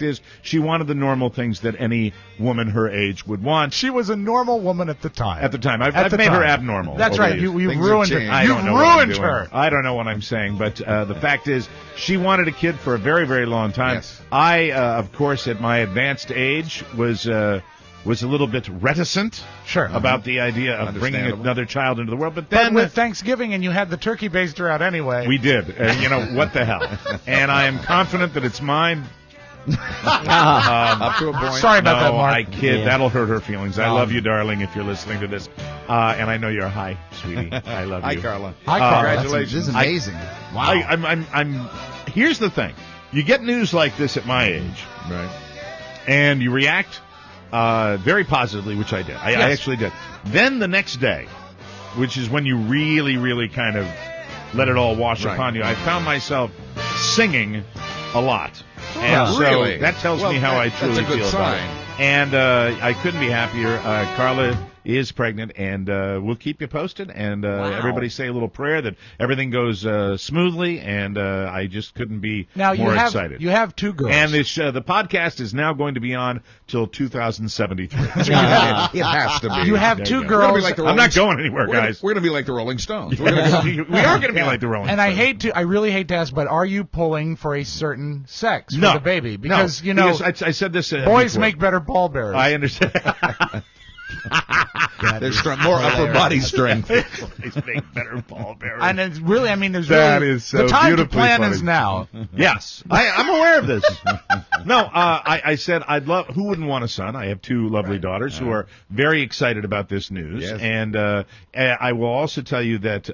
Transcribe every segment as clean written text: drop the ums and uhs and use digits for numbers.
is she wanted the normal things that any woman her age would want. She was a normal woman at the time. I've made her abnormal. That's right. You've ruined her. You've ruined her. I don't know what I'm saying, but the fact is, she wanted a kid for a very, very long time. Yes. I, of course, at my advanced age, was a little bit reticent about the idea of bringing another child into the world. But then with Thanksgiving and you had the turkey baster out anyway. We did. What the hell? And I am confident that it's mine. Up to a point. Sorry about that, Mark. I kid. Yeah. That'll hurt her feelings. I love you, darling, if you're listening to this. And I know you're hi, sweetie. I love you. Hi, Carla. Hi, Carla. Congratulations. This is amazing. Wow. Here's the thing. You get news like this at my age. Right. And you react very positively, which I did. I actually did. Then the next day, which is when you really, really kind of let it all wash upon you, I found myself singing a lot. And so that tells me how I truly feel about it. And I couldn't be happier. Carla is pregnant, and we'll keep you posted. And everybody say a little prayer that everything goes smoothly. And I just couldn't be more excited. You have two girls, and this the podcast is now going to be on till 2073. It has to be. You have two girls. I'm not going anywhere, guys. We're going to be like the Rolling Stones. We are going to be like the Rolling and Stones. I really hate to ask, but are you pulling for a certain sex for No. the baby? Because because I said this. Boys before. make better ball bearers. I understand. There's more upper body strength. They make better ball bearers. And it's really, there's That really is so the time to beautifully plan funny. is now. Yes, I'm aware of this. No, I said I'd love. Who wouldn't want a son? I have two lovely daughters who are very excited about this news, Yes. and I will also tell you that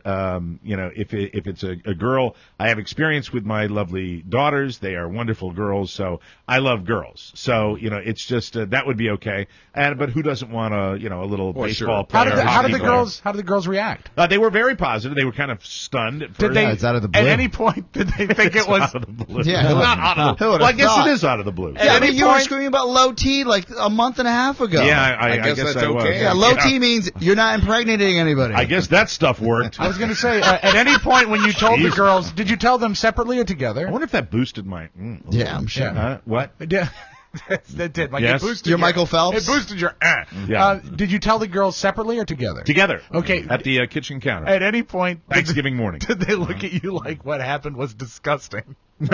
if it's a girl, I have experience with my lovely daughters. They are wonderful girls, so I love girls. So it's just that would be okay. But who doesn't want a little baseball player? How did the girls react? They were very positive. They were kind of stunned at first. Did they? It's out of the blue. At any point, did they think it was out of the blue? Yeah, not out of the blue. Well, I guess it is out of the blue. Yeah, you were screaming about low T like a month and a half ago. Yeah, I guess that's I was. okay. Yeah, low T means you're not impregnating anybody. I guess that stuff worked. I was going to say, at any point when you told the girls, did you tell them separately or together? I wonder if that boosted my... Yeah, I'm sure. What? That did. Yes. It boosted You're Michael Phelps? It boosted your... Yeah. Did you tell the girls separately or together? Together. Okay. At the kitchen counter. At any point... Thanksgiving morning. Did they look at you like what happened was disgusting? No!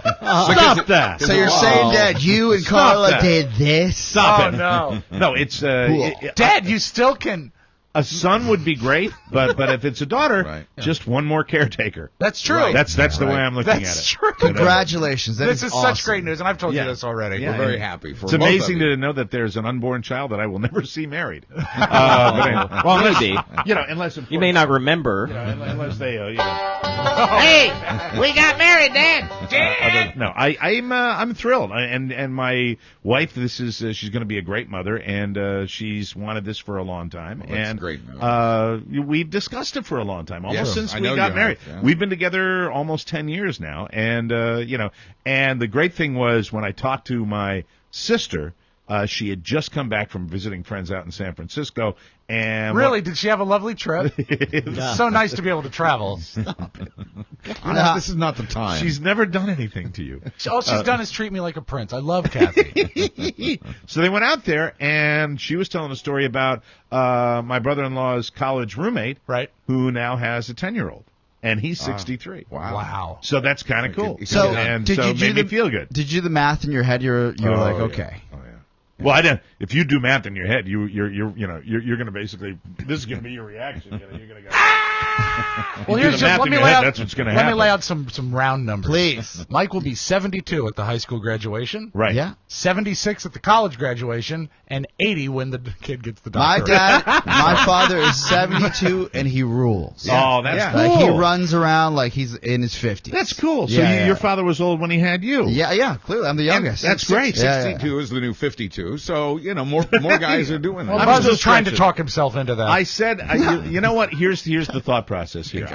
Stop that! So you're saying that you and Stop Carla that. did this? Stop it. No. No, it's... Dad, you still can... A son would be great, but if it's a daughter, just one more caretaker. That's true. Right. That's the way I'm looking at it. That's true. Congratulations. This is awesome. such great news, and I've told you this already. We're very happy for It's both amazing of you. to know that there's an unborn child that I will never see married. But anyway, Well, maybe. unless of You may not remember. unless they, Hey, we got married, Dad. No, I'm thrilled, and my wife. This is she's going to be a great mother, and she's wanted this for a long time. Well, that's and great news. We've discussed it for a long time, almost Yes, since I we know got you married. have, yeah. We've been together almost 10 years now, and and the great thing was when I talked to my sister. She had just come back from visiting friends out in San Francisco. And Really? Did she have a lovely trip? It's so nice to be able to travel. This is not the time. She's never done anything to you. All she's done is treat me like a prince. I love Kathy. So they went out there, and she was telling a story about my brother-in-law's college roommate, Right. who now has a 10-year-old. And he's 63. Wow. So that's kind of cool. So, and did so you it do made me feel good. Did you do the math in your head? You were like, yeah. okay. Oh, yeah. Well, I didn't. If you do math in your head, you're going to basically. This is going to be your reaction. You're going to go. Well, here's just let me lay out. That's what's going to Let happen. me lay out some round numbers. Please. Mike will be 72 at the high school graduation. Right. Yeah. 76 at the college graduation, and 80 when the kid gets the My doctorate. dad, my father is 72, and he rules. Oh, that's cool. Like, he runs around like he's in his 50s. That's cool. So Yeah, your father was old when he had you. Yeah, clearly. I'm the youngest. That's great. 62 is the new 52, so, more guys are doing that. Well, I'm Buzz still is trying to stretching. talk himself into that. I said, you know what? Here's the thought thought process here.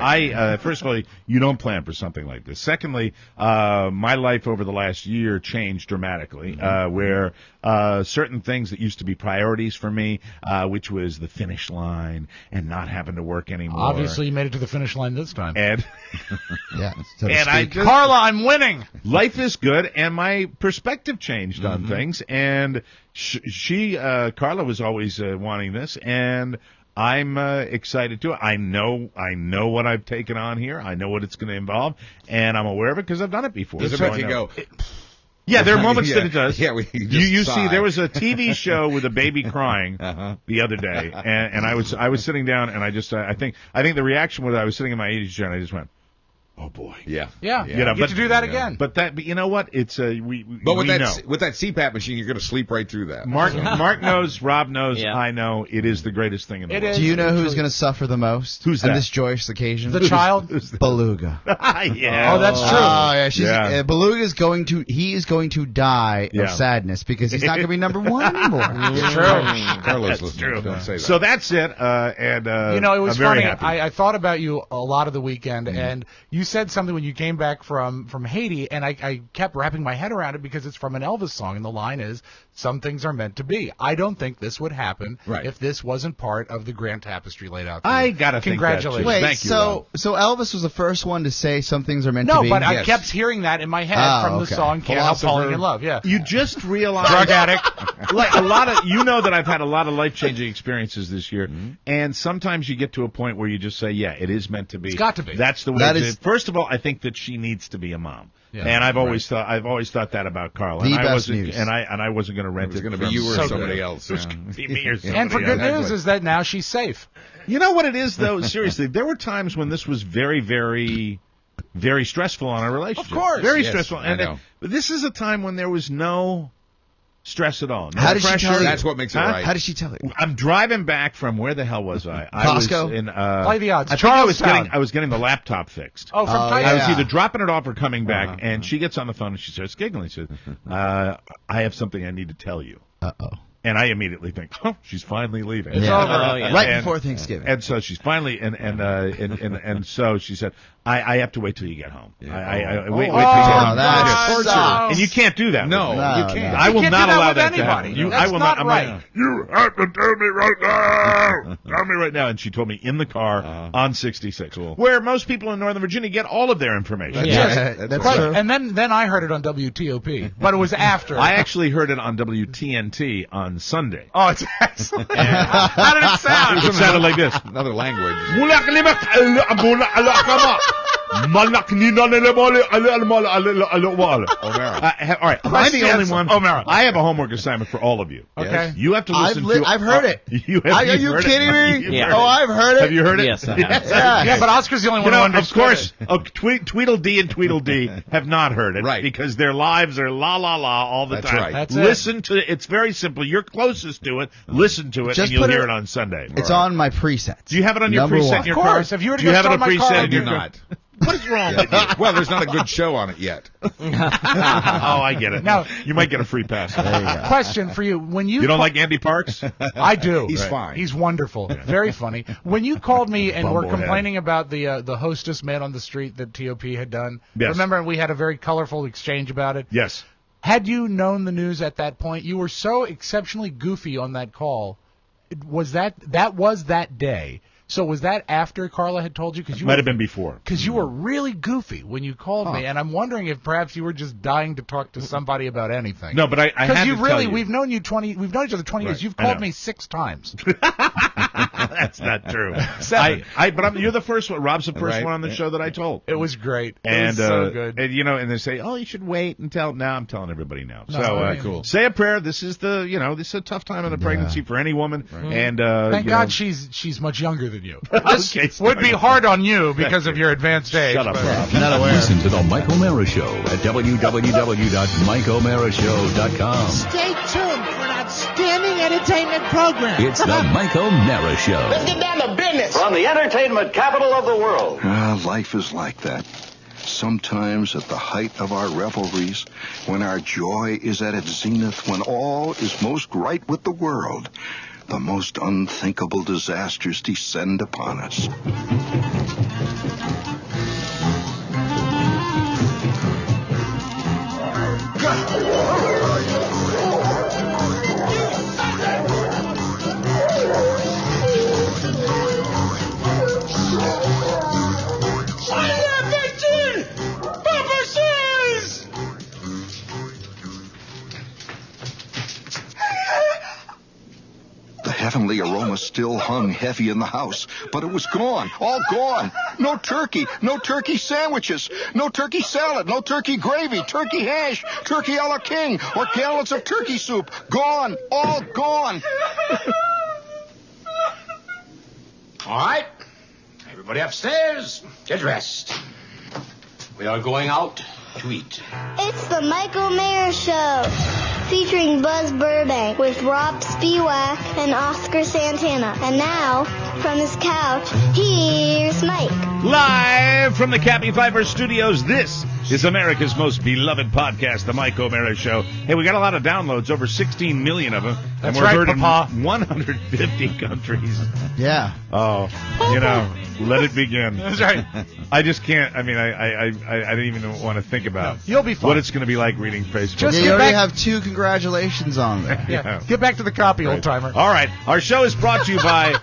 First of all, you don't plan for something like this. Secondly, my life over the last year changed dramatically, where certain things that used to be priorities for me, which was the finish line and not having to work anymore. Obviously, you made it to the finish line this time. And Yeah. So to and I speak. just, Carla, I'm winning. life is good, and my perspective changed on things. And Carla was always wanting this, and I'm excited too. I know what I've taken on here. I know what it's going to involve, and I'm aware of it because I've done it before. Does it So make I you know. go? Yeah, there are moments that it does. Yeah, you see, there was a TV show with a baby crying the other day, and I was sitting down, and I think the reaction was I was sitting in my 80s chair, and I just went, "Oh boy." Yeah. You know, Get to do that again. But you know what? It's we But with we that know. with that CPAP machine, you're going to sleep right through that. Mark knows, Rob knows, Yeah. I know. It is the greatest thing in the It world. is. Do you know who's going to suffer the most? Who's on that? this joyous occasion? The child? Beluga. Yeah. Oh, that's true. Oh yeah, Yeah. Beluga is going to die Yeah. of sadness because he's not going to be number one anymore. It's true. Carlos, That's listen, true. don't say that. So that's it. And It was I'm very funny. happy. I thought about you a lot of the weekend, and you said something when you came back from Haiti, and I kept wrapping my head around it because it's from an Elvis song, and the line is, "Some things are meant to be." I don't think this would happen if this wasn't part of the grand tapestry laid out. I you. gotta think that, Congratulations. too. Wait, Thank you, so Elvis was the first one to say some things are meant to No, be? but I Yes. kept hearing that in my head Oh, from the okay. song "Can't Help Falling in Love." Yeah, You just realized, drug addict. like a lot of, you know that I've had a lot of life-changing experiences this year, and sometimes you get to a point where you just say, yeah, it is meant to be. It's got to be. That's the way That it is- is. First of all, I think that she needs to be a mom. Yeah. And I've always thought that about Carla. The And I best wasn't news. and I wasn't going to rent It was it. going to be from you or So somebody good. else. It was yeah. going to be me or somebody And for good else. news is that now she's safe. You know what it is, though? Seriously, there were times when this was very, very, very stressful on our relationship. Of course. Very Yes, stressful. I And know. but this is a time when there was no stress at all. No How did she pressure. tell you? That's what makes it Huh? right. How did she tell you? I'm driving back from where the hell was I? I Costco? was in, Play the odds. I think I was Charlestown. getting the laptop fixed. Oh, from Oh, Titan. I was yeah. either dropping it off or coming back, and she gets on the phone and she starts giggling. She says, "I have something I need to tell you." Uh-oh. And I immediately think, "Oh, she's finally leaving." It's Yeah. over. Oh, yeah. Right And- before Thanksgiving. And so she's finally, and so she said, I have to wait till you get home. Yeah. I Oh. wait till Oh, you get home. that Torture. sucks. And you can't do that. No, with me. you No, can't. no. I will can't not do that allow with that to anybody. happen. That's I will not I'm right. like, you have to tell me right now. Tell me right now. And she told me in the car on 66, where most people in Northern Virginia get all of their information. Yeah. That's Right. true. And then I heard it on WTOP, but it was after. I actually heard it on WTNT on Sunday. Oh, it's excellent. How did it sound? It sounded like this. Another language. All right, am I the only one? O'Mara. I have a homework assignment for all of you. Okay. You have to listen to. I've heard it. Are you heard kidding it? me? You've Yeah. heard Oh, it. I've heard it. Have you heard it? Yes, I have. Yeah. Yeah, but Oscar's the only one You who know, understood of course, it. Tweedledee and Tweedledee have not heard it, Right. Because their lives are la la la all the That's time. right. That's it. Listen to it. It's very simple. You're closest to it. Listen to it, Just and you'll put hear it- it on Sunday. It's on my presets. Do you have it on your Number preset one. in your Of car? course. If you were to Do you just have it on start a my car, preset I in your do car? not. What is wrong with you? Well, there's not a good show on it yet. Oh, I get it. Now- you might get a free pass. Question for you: When you You don't like Andy Parks? I do. He's fine. He's wonderful. Very funny. When you called me and were Bumblehead. complaining about the hostess man on the street that TOP had done, Yes. remember we had a very colorful exchange about it? Yes. Had you known the news at that point, you were so exceptionally goofy on that call. Was that was that day? So was that after Carla had told you? Because you Might have been before. Because you were really goofy when you called me, and I'm wondering if perhaps you were just dying to talk to somebody about anything. No, but I had Because to you tell really, you. we've known each other 20 years. Right. You've I called know. me 6 times. That's not true. 7. But you're the first one. Rob's the first Right. one on the show that I told. It was great. It And, was so good. and and they say, oh, you should wait until now. I'm telling everybody now. No, So I mean- Cool. say a prayer. This is this is a tough time in the pregnancy for any woman. And Thank you God know, she's much younger than you. Okay, This would be hard on you because of your advanced age. Shut up, but- Rob. Not aware. Listen to the Mike O'Mara Show at www.mikeomarashow.com. Stay tuned for an outstanding entertainment program. It's the Mike O'Mara Show. Get down to business. From the entertainment capital of the world. Life is like that. Sometimes at the height of our revelries, when our joy is at its zenith, when all is most right with the world, the most unthinkable disasters descend upon us. The heavenly aroma still hung heavy in the house, but it was gone, all gone. No turkey sandwiches, no turkey salad, no turkey gravy, turkey hash, turkey a la king, or gallons of turkey soup. Gone, all gone. All right, everybody upstairs, get dressed. We are going out to eat. It's the Michael Mayer Show, featuring Buzz Burbank with Rob Spiewak and Oscar Santana. And now, from his couch, here's Mike. Live from the Cappy Pfeiffer Studios, this is America's most beloved podcast, The Mike O'Mara Show. Hey, we got a lot of downloads, over 16 million of them. That's and we're right, heard Papa. in 150 countries. Yeah. Oh, let it begin. That's right. I just can't, I didn't even want to think about You'll be fine. what it's going to be like reading Facebook. Just You get already back- have 2 congratulations on there. Yeah. Get back to the copy, old timer. All right, our show is brought to you by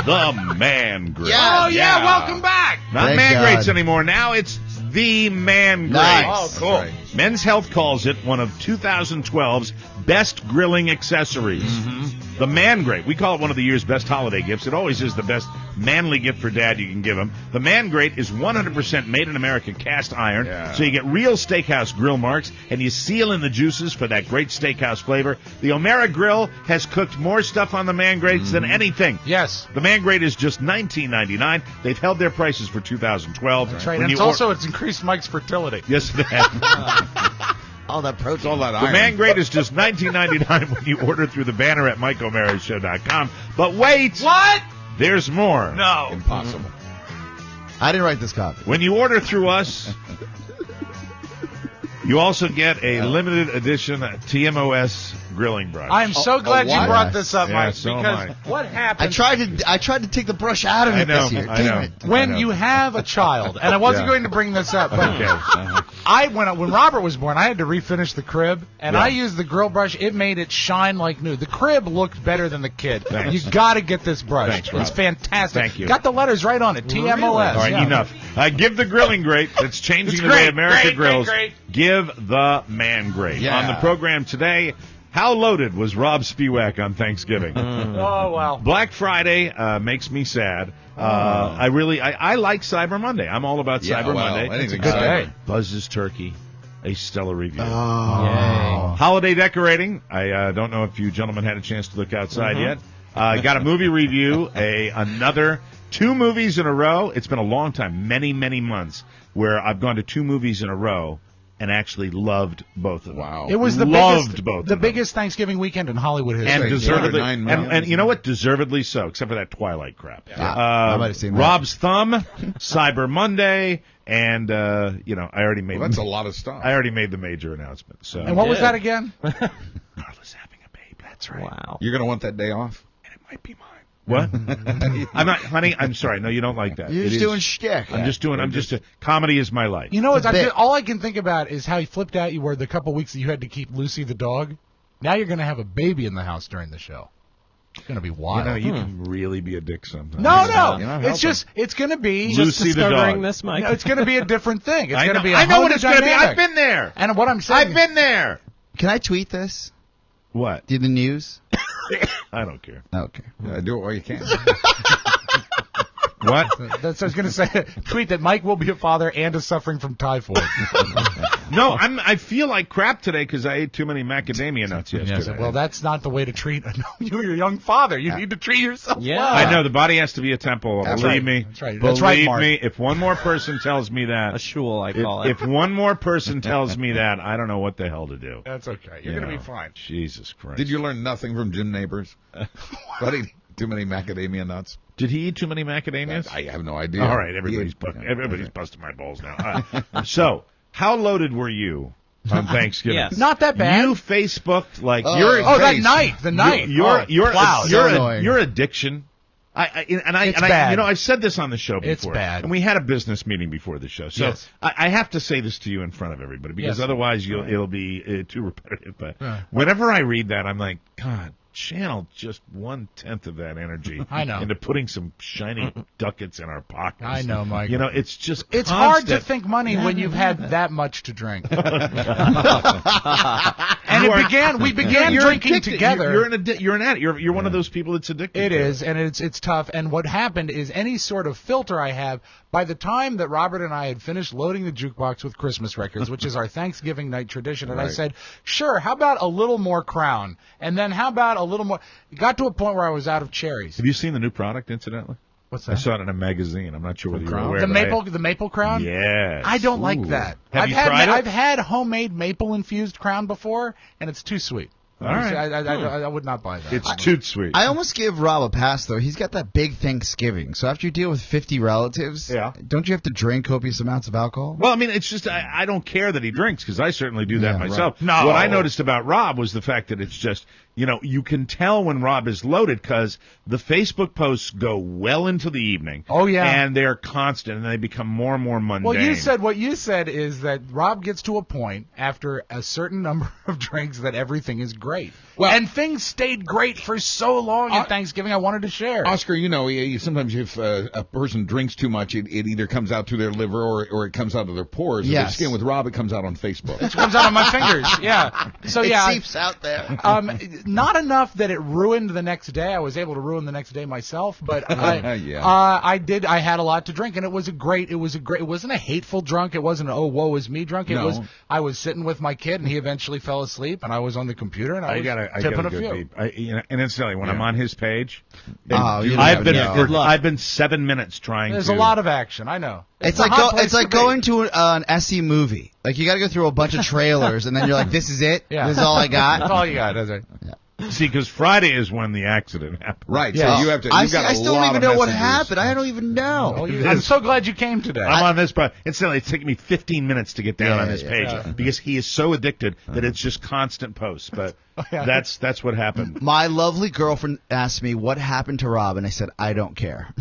The Man Grate. Yeah. Oh, yeah, welcome back. Not Thank Man God. Grates anymore. Now it's The Man Grate. Nice. Oh, cool. Right. Men's Health calls it one of 2012's best grilling accessories. Mm-hmm. The Man Grate. We call it one of the year's best holiday gifts. It always is the best manly gift for dad you can give him. The Man Grate is 100% made in America cast iron, so you get real steakhouse grill marks, and you seal in the juices for that great steakhouse flavor. The O'Mara Grill has cooked more stuff on the Man Grates than anything. Yes. The Man Grate is just $19.99. They've held their prices for 2012. That's right. When And you it's increased Mike's fertility. Yes, it has. All that protein. All that The iron. Man Grate is just $19.99 when you order through the banner at MikeO'MaraShow.com. But wait! What? There's more. No. Impossible. I didn't write this copy. When you order through us, you also get a limited edition TMOS grilling brush. I am so glad you what? brought this up, Yeah, Mike, so am because I. what I happens tried to take the brush out of I it know, this year. I Damn know. it. when you have a child, and I wasn't Yeah. going to bring this up, but Okay. when Robert was born, I had to refinish the crib, and I used the grill brush. It made it shine like new. The crib looked better than the kid. Thanks. You got to get this brush. Thanks, It's Rob. fantastic. Thank you. Got the letters right on it. TMOS. All right, yeah. enough. Give the grilling grate that's changing It's the way great, America great, grills. great, Give the Man Grate. Yeah. On the program today, how loaded was Rob Spiewak on Thanksgiving? Oh, wow. Black Friday makes me sad. I like Cyber Monday. I'm all about Yeah, Cyber well, Monday. anything Good cyber. day. Buzz's Turkey, a stellar review. Oh. Holiday decorating. I don't know if you gentlemen had a chance to look outside yet. Got a movie review, another 2 movies in a row. It's been a long time, many, many months, where I've gone to 2 movies in a row and actually loved both of them. Wow. It was the Loved both of them. biggest Thanksgiving weekend in Hollywood history. And Right, deservedly, 9 million. and you know what? Deservedly so, except for that Twilight crap. I might have seen that. Rob's Thumb, Cyber Monday, and I already made. Well, that's a lot of stuff. I already made the major announcement. So And what was that again? Carla's having a babe. That's right. Wow. You're going to want that day off? And it might be mine. What? I'm not, honey. I'm sorry. No, you don't like that. You're It just is- doing shtick. comedy is my life. You know what? bit. All I can think about is how he flipped out you were the couple weeks that you had to keep Lucy the dog. Now you're going to have a baby in the house during the show. It's going to be wild. You can really be a dick sometimes. No, You're not it's just it's going to be Lucy the Discovering dog. this, Mike. No, it's going to be a different thing. It's I going to know, be. I know what whole it's going to be. dynamic. I've been there. And what I'm saying, I've been there. Can I tweet this? What? Do the news? I don't care. Okay. Yeah, do it while you can. What? that's what I was going to say. Tweet that Mike will be a father and is suffering from typhoid. No, I feel like crap today because I ate too many macadamia nuts yesterday. Well, that's not the way to treat. You're a young father. You need to treat yourself. Yeah. well. I know the body has to be a temple. That's Believe right. me. That's right. Believe That's right, Mark. me. If one more person tells me that, A shul, I call it. if one more person tells me that, I don't know what the hell to do. That's okay. You're going to be fine. Jesus Christ. Did you learn nothing from Jim Neighbors? Buddy, too many macadamia nuts? Did he eat too many macadamias? I have no idea. All right, everybody's busting my balls now. So, how loaded were you on Thanksgiving. Yes. Not that bad. You Facebooked like Oh, your that night, the night. your addiction. It's bad. I've said this on the show before. It's bad. And we had a business meeting before the show. So Yes. I have to say this to you in front of everybody because Yes. otherwise it'll be too repetitive. But whenever I read that, I'm like, God, channel just 1/10 of that energy I know. into putting some shiny ducats in our pockets. I know, Mike. It's just It's constant. hard to think money when you've had that much to drink. And we began You're drinking addicted. together. You're an addict. You're one of those people that's addicted. It to is, and it's tough. And what happened is any sort of filter I have, by the time that Robert and I had finished loading the jukebox with Christmas records, which is our Thanksgiving night tradition, and I said, sure, how about a little more Crown? And then how about a little more? It got to a point where I was out of cherries. Have you seen the new product, incidentally? What's I that? saw it in a magazine. I'm not sure whether you're Crown? aware. The but maple Crown? Yes. I don't like that. Have you tried it? I've had homemade maple infused Crown before, and it's too sweet. All right. I would not buy that. It's too sweet. I almost give Rob a pass, though. He's got that big Thanksgiving. So after you deal with 50 relatives, don't you have to drink copious amounts of alcohol? Well, I mean, it's just I don't care that he drinks because I certainly do that myself. Right. No. What I noticed about Rob was the fact that it's just, you can tell when Rob is loaded because the Facebook posts go well into the evening. Oh, yeah. And they're constant and they become more and more mundane. Well, what you said is that Rob gets to a point after a certain number of drinks that everything is great. Well, and things stayed great for so long at Thanksgiving. I wanted to share. Oscar, sometimes if a person drinks too much, it either comes out through their liver or it comes out of their pores. Yes. If they skin with Rob, it comes out on Facebook. It comes out on my fingers. Yeah. So it yeah, seeps out there. Not enough that it ruined the next day. I was able to ruin the next day myself, but Yeah. I did. I had a lot to drink, and it wasn't a hateful drunk. It wasn't an, oh, woe is me drunk. It was, I was sitting with my kid, and he eventually fell asleep, and I was on the computer, and I was tipping a few. And incidentally, when I'm on his page, Good luck. I've been 7 minutes trying There's to. a lot of action. I know. It's like going to an SE movie. Like, you got to go through a bunch of trailers, and then you're like, this is it? Yeah. This is all I got? That's all you got. That's right. Yeah. See, because Friday is when the accident happened. Right. Yeah. So you have to. I got still don't even know what happened. I don't even know. I'm so glad you came today. I'm on this, but incidentally, it's taking me 15 minutes to get down on his page because he is so addicted that it's just constant posts. But that's what happened. My lovely girlfriend asked me what happened to Rob, and I said, I don't care.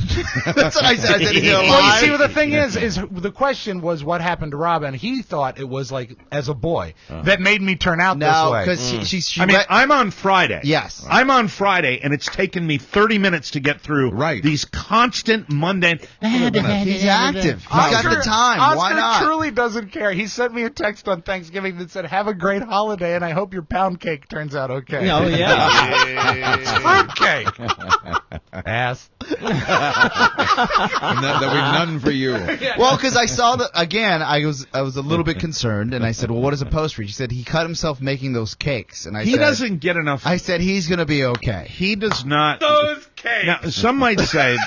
That's what I said. I said, Well, you see, what the thing is the question was what happened to Rob, and he thought it was like as a boy that made me turn out this way. because she I'm on Friday. Yes. I'm on Friday, and it's taken me 30 minutes to get through these constant mundane. He's active. He's got the time. Oscar Why not? truly doesn't care. He sent me a text on Thanksgiving that said, have a great holiday, and I hope your pound cake turns out okay. Oh, yeah. Fruitcake. Ass. And there'll be none for you. Well, because I saw that again, I was a little bit concerned, and I said, "Well, what does a post read?" She said he cut himself making those cakes, and He doesn't get enough. I said he's going to be okay. He does not. Those cakes. Now, some might say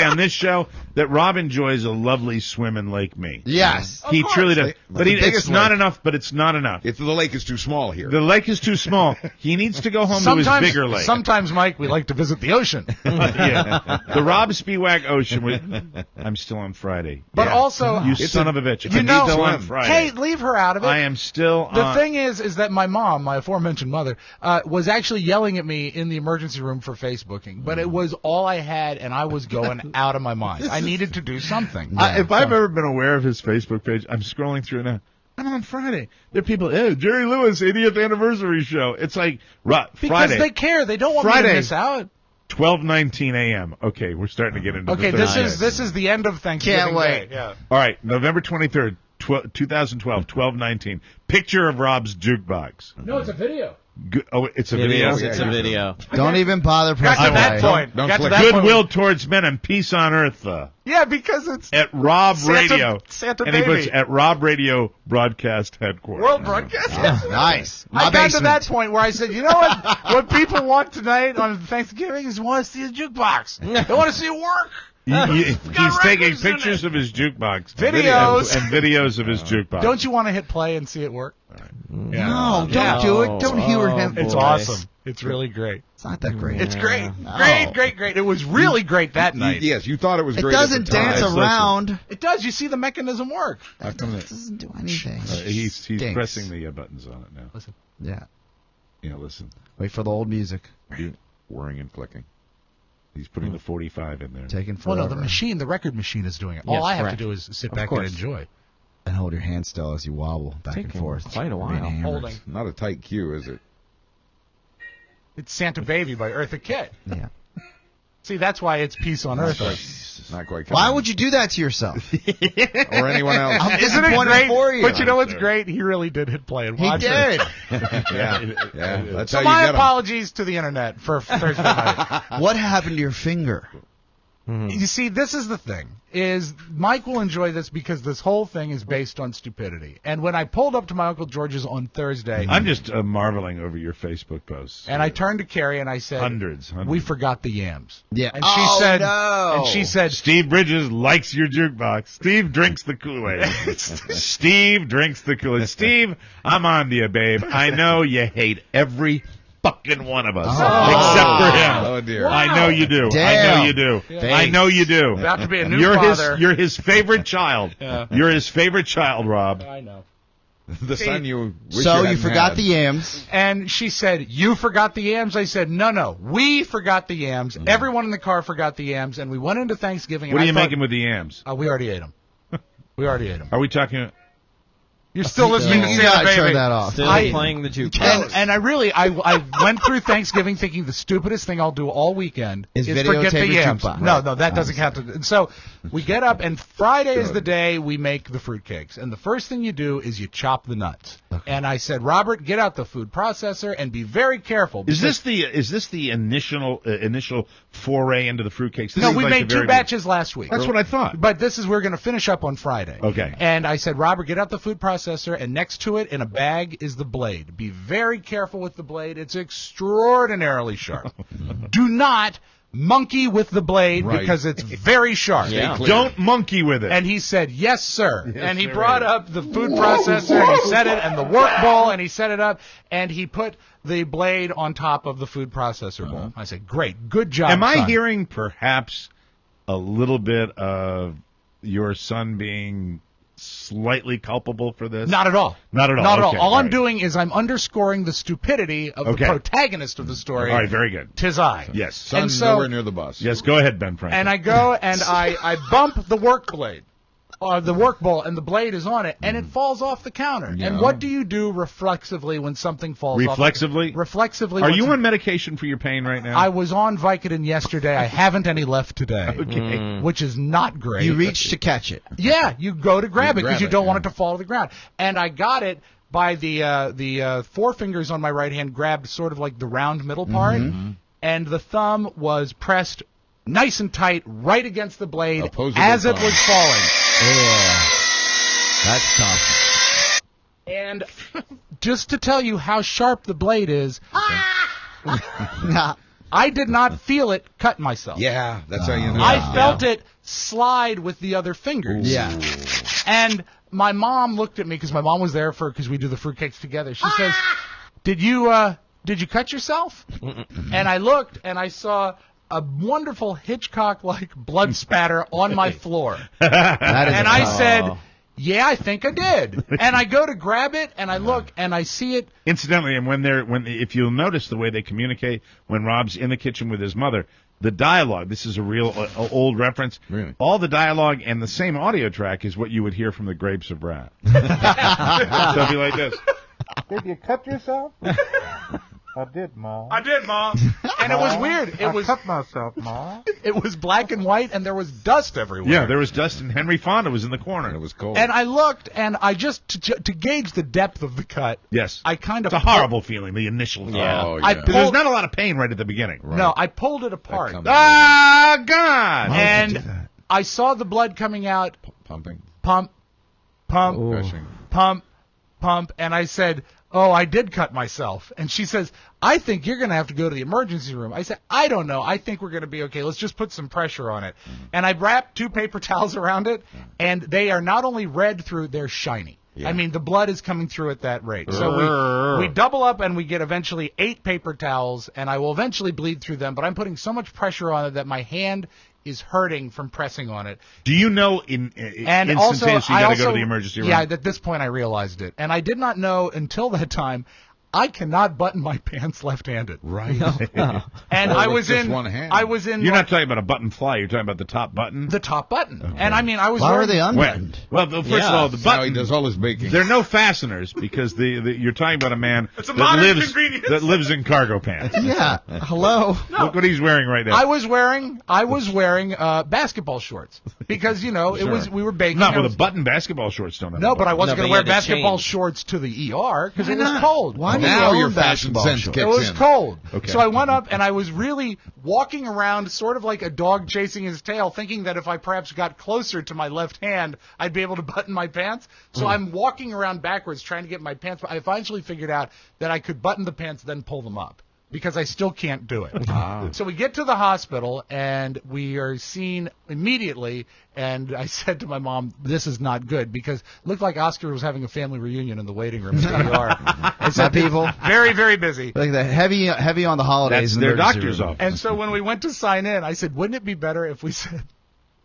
on this show that Rob enjoys a lovely swim in Lake Mead. Yes, he truly does. But it's not enough. But it's not enough. The lake is too small here. The lake is too small. He needs to go home to his bigger lake. Sometimes, Mike, we like to visit the ocean. Yeah. The Rob Spiewak Ocean. I'm still on Friday. But also, you son of a bitch. You know, still on Friday. Hey, leave her out of it. I am still The thing is that my mom, my aforementioned mother, was actually yelling at me in the emergency room for Facebooking. But it was all I had, and I was going out of my mind. I needed to do something. If I've ever been aware of his Facebook page, I'm scrolling through now. I'm on Friday. There are people, Jerry Lewis, 80th anniversary show. It's like, Friday. Because they care. They don't want me to miss out. 12:19 a.m. Okay, we're starting to get into Okay, the this is the end of Thanksgiving. Can't wait. Day. Yeah. All right, November 23rd, 2012, 12:19. Picture of Rob's jukebox. No, it's a video. It's a video? It's a video. Don't even bother pressing Got to that play. point. Don't Got to click. that Goodwill point. towards men and peace on earth. Yeah, because it's At Rob Radio. Santa and he baby. puts at Rob Radio broadcast headquarters. World Broadcast. Nice. I got to that point where I said, you know what? What people want tonight on Thanksgiving is want to see a jukebox. They want to see it work. He's taking pictures of his jukebox. Videos. And videos of his jukebox. Don't you want to hit play and see it work? Yeah. No, don't do it. Don't humor him. It's awesome. It's really great. It's not that great. It's great. Great. It was really great that night. Yes, you thought it was great. It doesn't dance around. It does. You see the mechanism work. It doesn't do anything. He's pressing the buttons on it now. Listen. Yeah. Yeah, listen. Wait for the old music. Whirring and clicking. He's putting the 45 in there. Taking forever. Well, no, the record machine is doing it. All I have to do is sit back and enjoy. And hold your hand still as you wobble back and forth. Quite a while. Holding. Not a tight cue, is it? It's Santa Baby by Eartha Kitt. Yeah. See, that's why it's Peace on Earth. Not quite. Why would you do that to yourself? Or anyone else? I'm Isn't it disappointed great? for you. But you know what's great? He really did hit play and watch it. He did. Yeah. That's So how my you get 'em. apologies to the internet for Thursday night. What happened to your finger? You see, this is the thing, is Mike will enjoy this because this whole thing is based on stupidity. And when I pulled up to my Uncle George's on Thursday... I'm just marveling over your Facebook posts. And I turned to Carrie and I said... Hundreds. We forgot the yams. Yeah. And she said... Steve Bridges likes your jukebox. Steve drinks the Kool-Aid. Steve drinks the Kool-Aid. Steve, I'm on to you, babe. I know you hate every fucking one of us, except for him. Oh dear! Wow. I know you do. Damn. I know you do. Yeah. I know you do. About to be a new father. You're his favorite child. Yeah. You're his favorite child, Rob. I know. The son you wish So you you forgot had. the yams. And she said, you forgot the yams? I said, no. We forgot the yams. Everyone in the car forgot the yams. And we went into Thanksgiving. What and are you I thought, making with the yams? we already ate them. Are we talking... You're still listening to You Santa gotta Baby. turn that off. Still playing the jukebox. And I went through Thanksgiving thinking the stupidest thing I'll do all weekend Is forget the videotape your yams. jukebox. No, that doesn't count. And so we get up, and Friday is the day we make the fruitcakes. And the first thing you do is you chop the nuts. Okay. And I said, Robert, get out the food processor and be very careful. Is this the initial foray into the fruitcakes? No, we made 2 batches last week. That's what I thought. But we're going to finish up on Friday. Okay. And I said, Robert, get out the food processor, and next to it in a bag is the blade. Be very careful with the blade. It's extraordinarily sharp. Do not monkey with the blade because it's very sharp. Yeah. Don't monkey with it. And he said, yes, sir. Yes, and he sir. brought up the food processor, and he set it, and the work bowl, and he set it up, and he put the blade on top of the food processor bowl. I said, great, good job, Am I son. hearing perhaps a little bit of your son being slightly culpable for this? Not at all. Not at all. Not at Okay, all. All I'm right. doing is I'm underscoring the stupidity of the protagonist of the story. All right, very good. 'Tis I. Yes. Son And so- nowhere near the bus. Yes, go ahead, Ben Franklin. And I go and I bump the work blade, the work bowl, and the blade is on it, and it falls off the counter. Yeah. And what do you do reflexively when something falls Reflexively? off? Reflexively. Are when you some- on medication for your pain right now? I was on Vicodin yesterday. I haven't any left today. Okay. Which is not great. You reach to catch it. Yeah, you go to grab it because grab you it, don't yeah. want it to fall to the ground. And I got it by the forefingers on my right hand grabbed sort of like the round middle part, and the thumb was pressed nice and tight right against the blade Opposable as it thumb. was falling. Yeah. That's tough. And just to tell you how sharp the blade is, I did not feel it cut myself. Yeah, that's how you know. I felt it slide with the other fingers. Yeah. And my mom looked at me because my mom was there because we do the fruitcakes together. She says, "Did you cut yourself?" And I looked and I saw a wonderful Hitchcock-like blood spatter on my floor. That is And a I tough- said, "Yeah, I think I did." And I go to grab it and I look and I see it. Incidentally, and if you'll notice the way they communicate when Rob's in the kitchen with his mother, the dialogue, this is a real old reference. Really? All the dialogue and the same audio track is what you would hear from the Grapes of Wrath. So it'll be like this. Did you cut yourself? I did, Ma. I did, Mom. And it was weird. I cut myself, Ma. It was black and white and there was dust everywhere. Yeah, there was dust, and Henry Fonda was in the corner. It was cold. And I looked, and I just to gauge the depth of the cut. Yes. I kind of It's a horrible feeling, the initial cut. Yeah. Oh, I yeah. Because there's not a lot of pain right at the beginning. No, I pulled it apart, comes- Ah, God! Why would you do and that? I saw the blood coming out. Pumping. Pump, pump, Gushing. pump, pump, and I said, oh, I did cut myself. And she says, I think you're going to have to go to the emergency room. I said, I don't know. I think we're going to be okay. Let's just put some pressure on it. And I wrapped 2 paper towels around it, and they are not only red through, they're shiny. Yeah. I mean, the blood is coming through at that rate. So we double up, and we get eventually 8 paper towels, and I will eventually bleed through them, but I'm putting so much pressure on it that my hand is hurting from pressing on it. Do you know instantaneously you got to go to the emergency room? Yeah, at this point I realized it. And I did not know until that time I cannot button my pants left-handed. Right. And I was in. You're not talking about a button fly. You're talking about the top button. The top button. Okay. And I mean, I was. Why are they unbuttoned? Well, first of all, the button. He does all his baking. There are no fasteners because you're talking about a man that lives in cargo pants. Yeah. Hello. No. Look what he's wearing right now. I was wearing basketball shorts because we were baking. Not with a button. Basketball shorts don't have. No, but I wasn't going to wear basketball shorts to the ER because it was cold. Why? Now your fashion sense kicks in. It was cold. Okay. So I went up and I was really walking around sort of like a dog chasing his tail, thinking that if I perhaps got closer to my left hand, I'd be able to button my pants. So I'm walking around backwards trying to get my pants. I eventually figured out that I could button the pants, then pull them up. Because I still can't do it. So we get to the hospital, and we are seen immediately, and I said to my mom, this is not good, because it looked like Oscar was having a family reunion in the waiting room at the ER. I said, people? Very, very busy. Like the heavy on the holidays. That's their doctor's office. And so when we went to sign in, I said, wouldn't it be better if we said,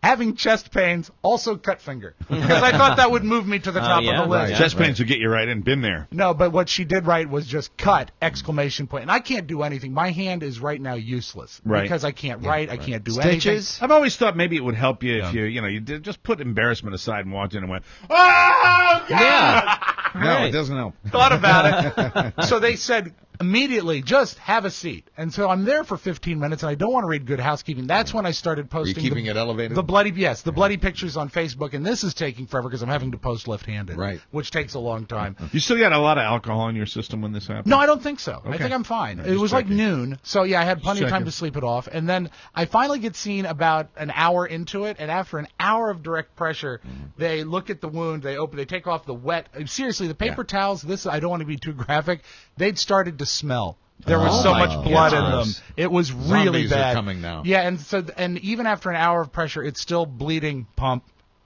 having chest pains, also cut finger. Because I thought that would move me to the top of the list. Right. Chest pains would get you right in. Been there. No, but what she did right was just cut, ! And I can't do anything. My hand is right now useless. Right. Because I can't write. I can't do Stitches? anything. I've always thought maybe it would help you if you did just put embarrassment aside and walked in and went, oh, God! Yeah. No, it doesn't help. Thought about it. So they said, immediately, just have a seat. And so I'm there for 15 minutes, and I don't want to read Good Housekeeping. That's when I started posting. Are you keeping it elevated? The bloody pictures on Facebook, and this is taking forever because I'm having to post left-handed, right? Which takes a long time. You still got a lot of alcohol in your system when this happened? No, I don't think so. Okay. I think I'm fine. No, it was checking. like noon, so yeah, I had plenty of time to sleep it off. And then I finally get seen about an hour into it, and after an hour of direct pressure, they look at the wound, they take off the wet. Seriously, the paper towels. This I don't want to be too graphic. They'd started to smell. There was so much blood in them. It was really bad. Are coming now. Yeah, and even after an hour of pressure, it's still bleeding. Pump.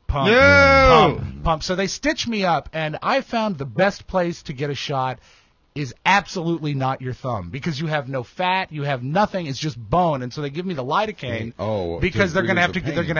So they stitched me up, and I found the best place to get a shot is absolutely not your thumb, because you have no fat, you have nothing, it's just bone, and so they give me the lidocaine because they're going to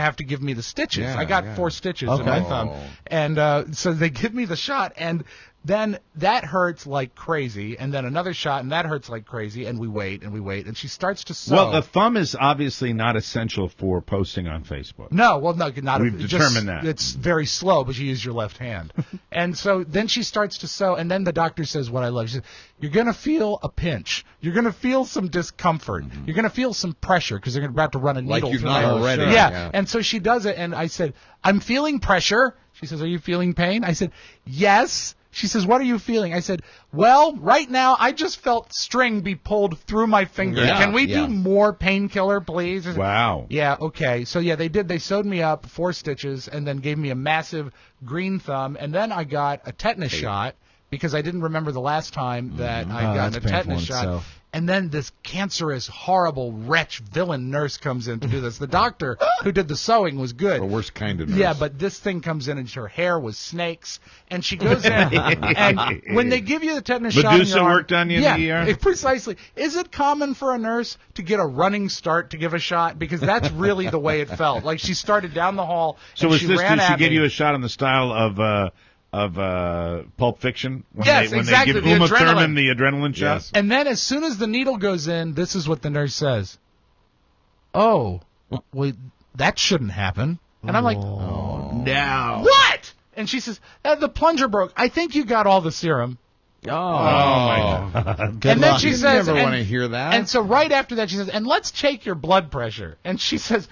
have to give me the stitches. Yeah, I got 4 stitches in my thumb, and so they give me the shot, and then that hurts like crazy, and then another shot, and that hurts like crazy, and we wait, and she starts to sew. Well, the thumb is obviously not essential for posting on Facebook. No, not. We've determined that. It's very slow, but you use your left hand. And so then she starts to sew, and then the doctor says what I love. She says, you're going to feel a pinch. You're going to feel some discomfort. You're going to feel some pressure, because they're about to run a needle through my already. Yeah, and so she does it, and I said, I'm feeling pressure. She says, are you feeling pain? I said, yes. She says, what are you feeling? I said, well, right now I just felt string be pulled through my finger. Yeah, Can we do more painkiller, please? Wow. Yeah, okay. So, yeah, they did. They sewed me up 4 stitches and then gave me a massive green thumb. And then I got a tetanus shot because I didn't remember the last time that I got a tetanus shot. And then this cancerous, horrible, wretch, villain nurse comes in to do this. The doctor who did the sewing was good. The worst kind of nurse. Yeah, but this thing comes in and her hair was snakes. And she goes in, and when they give you the tetanus shot in your arm, worked on you in the ER? Precisely. Is it common for a nurse to get a running start to give a shot? Because that's really the way it felt. Like she started down the hall, so and she ran at me. Did she give you a shot in the style of Pulp Fiction? Exactly. When they give Uma Thurman the adrenaline shot? Yes. And then as soon as the needle goes in, this is what the nurse says. Oh, well, that shouldn't happen. And I'm like, oh, no. What? And she says, the plunger broke. I think you got all the serum. Oh my God. And then she says, you never want to hear that. And so right after that, she says, and let's check your blood pressure. And she says,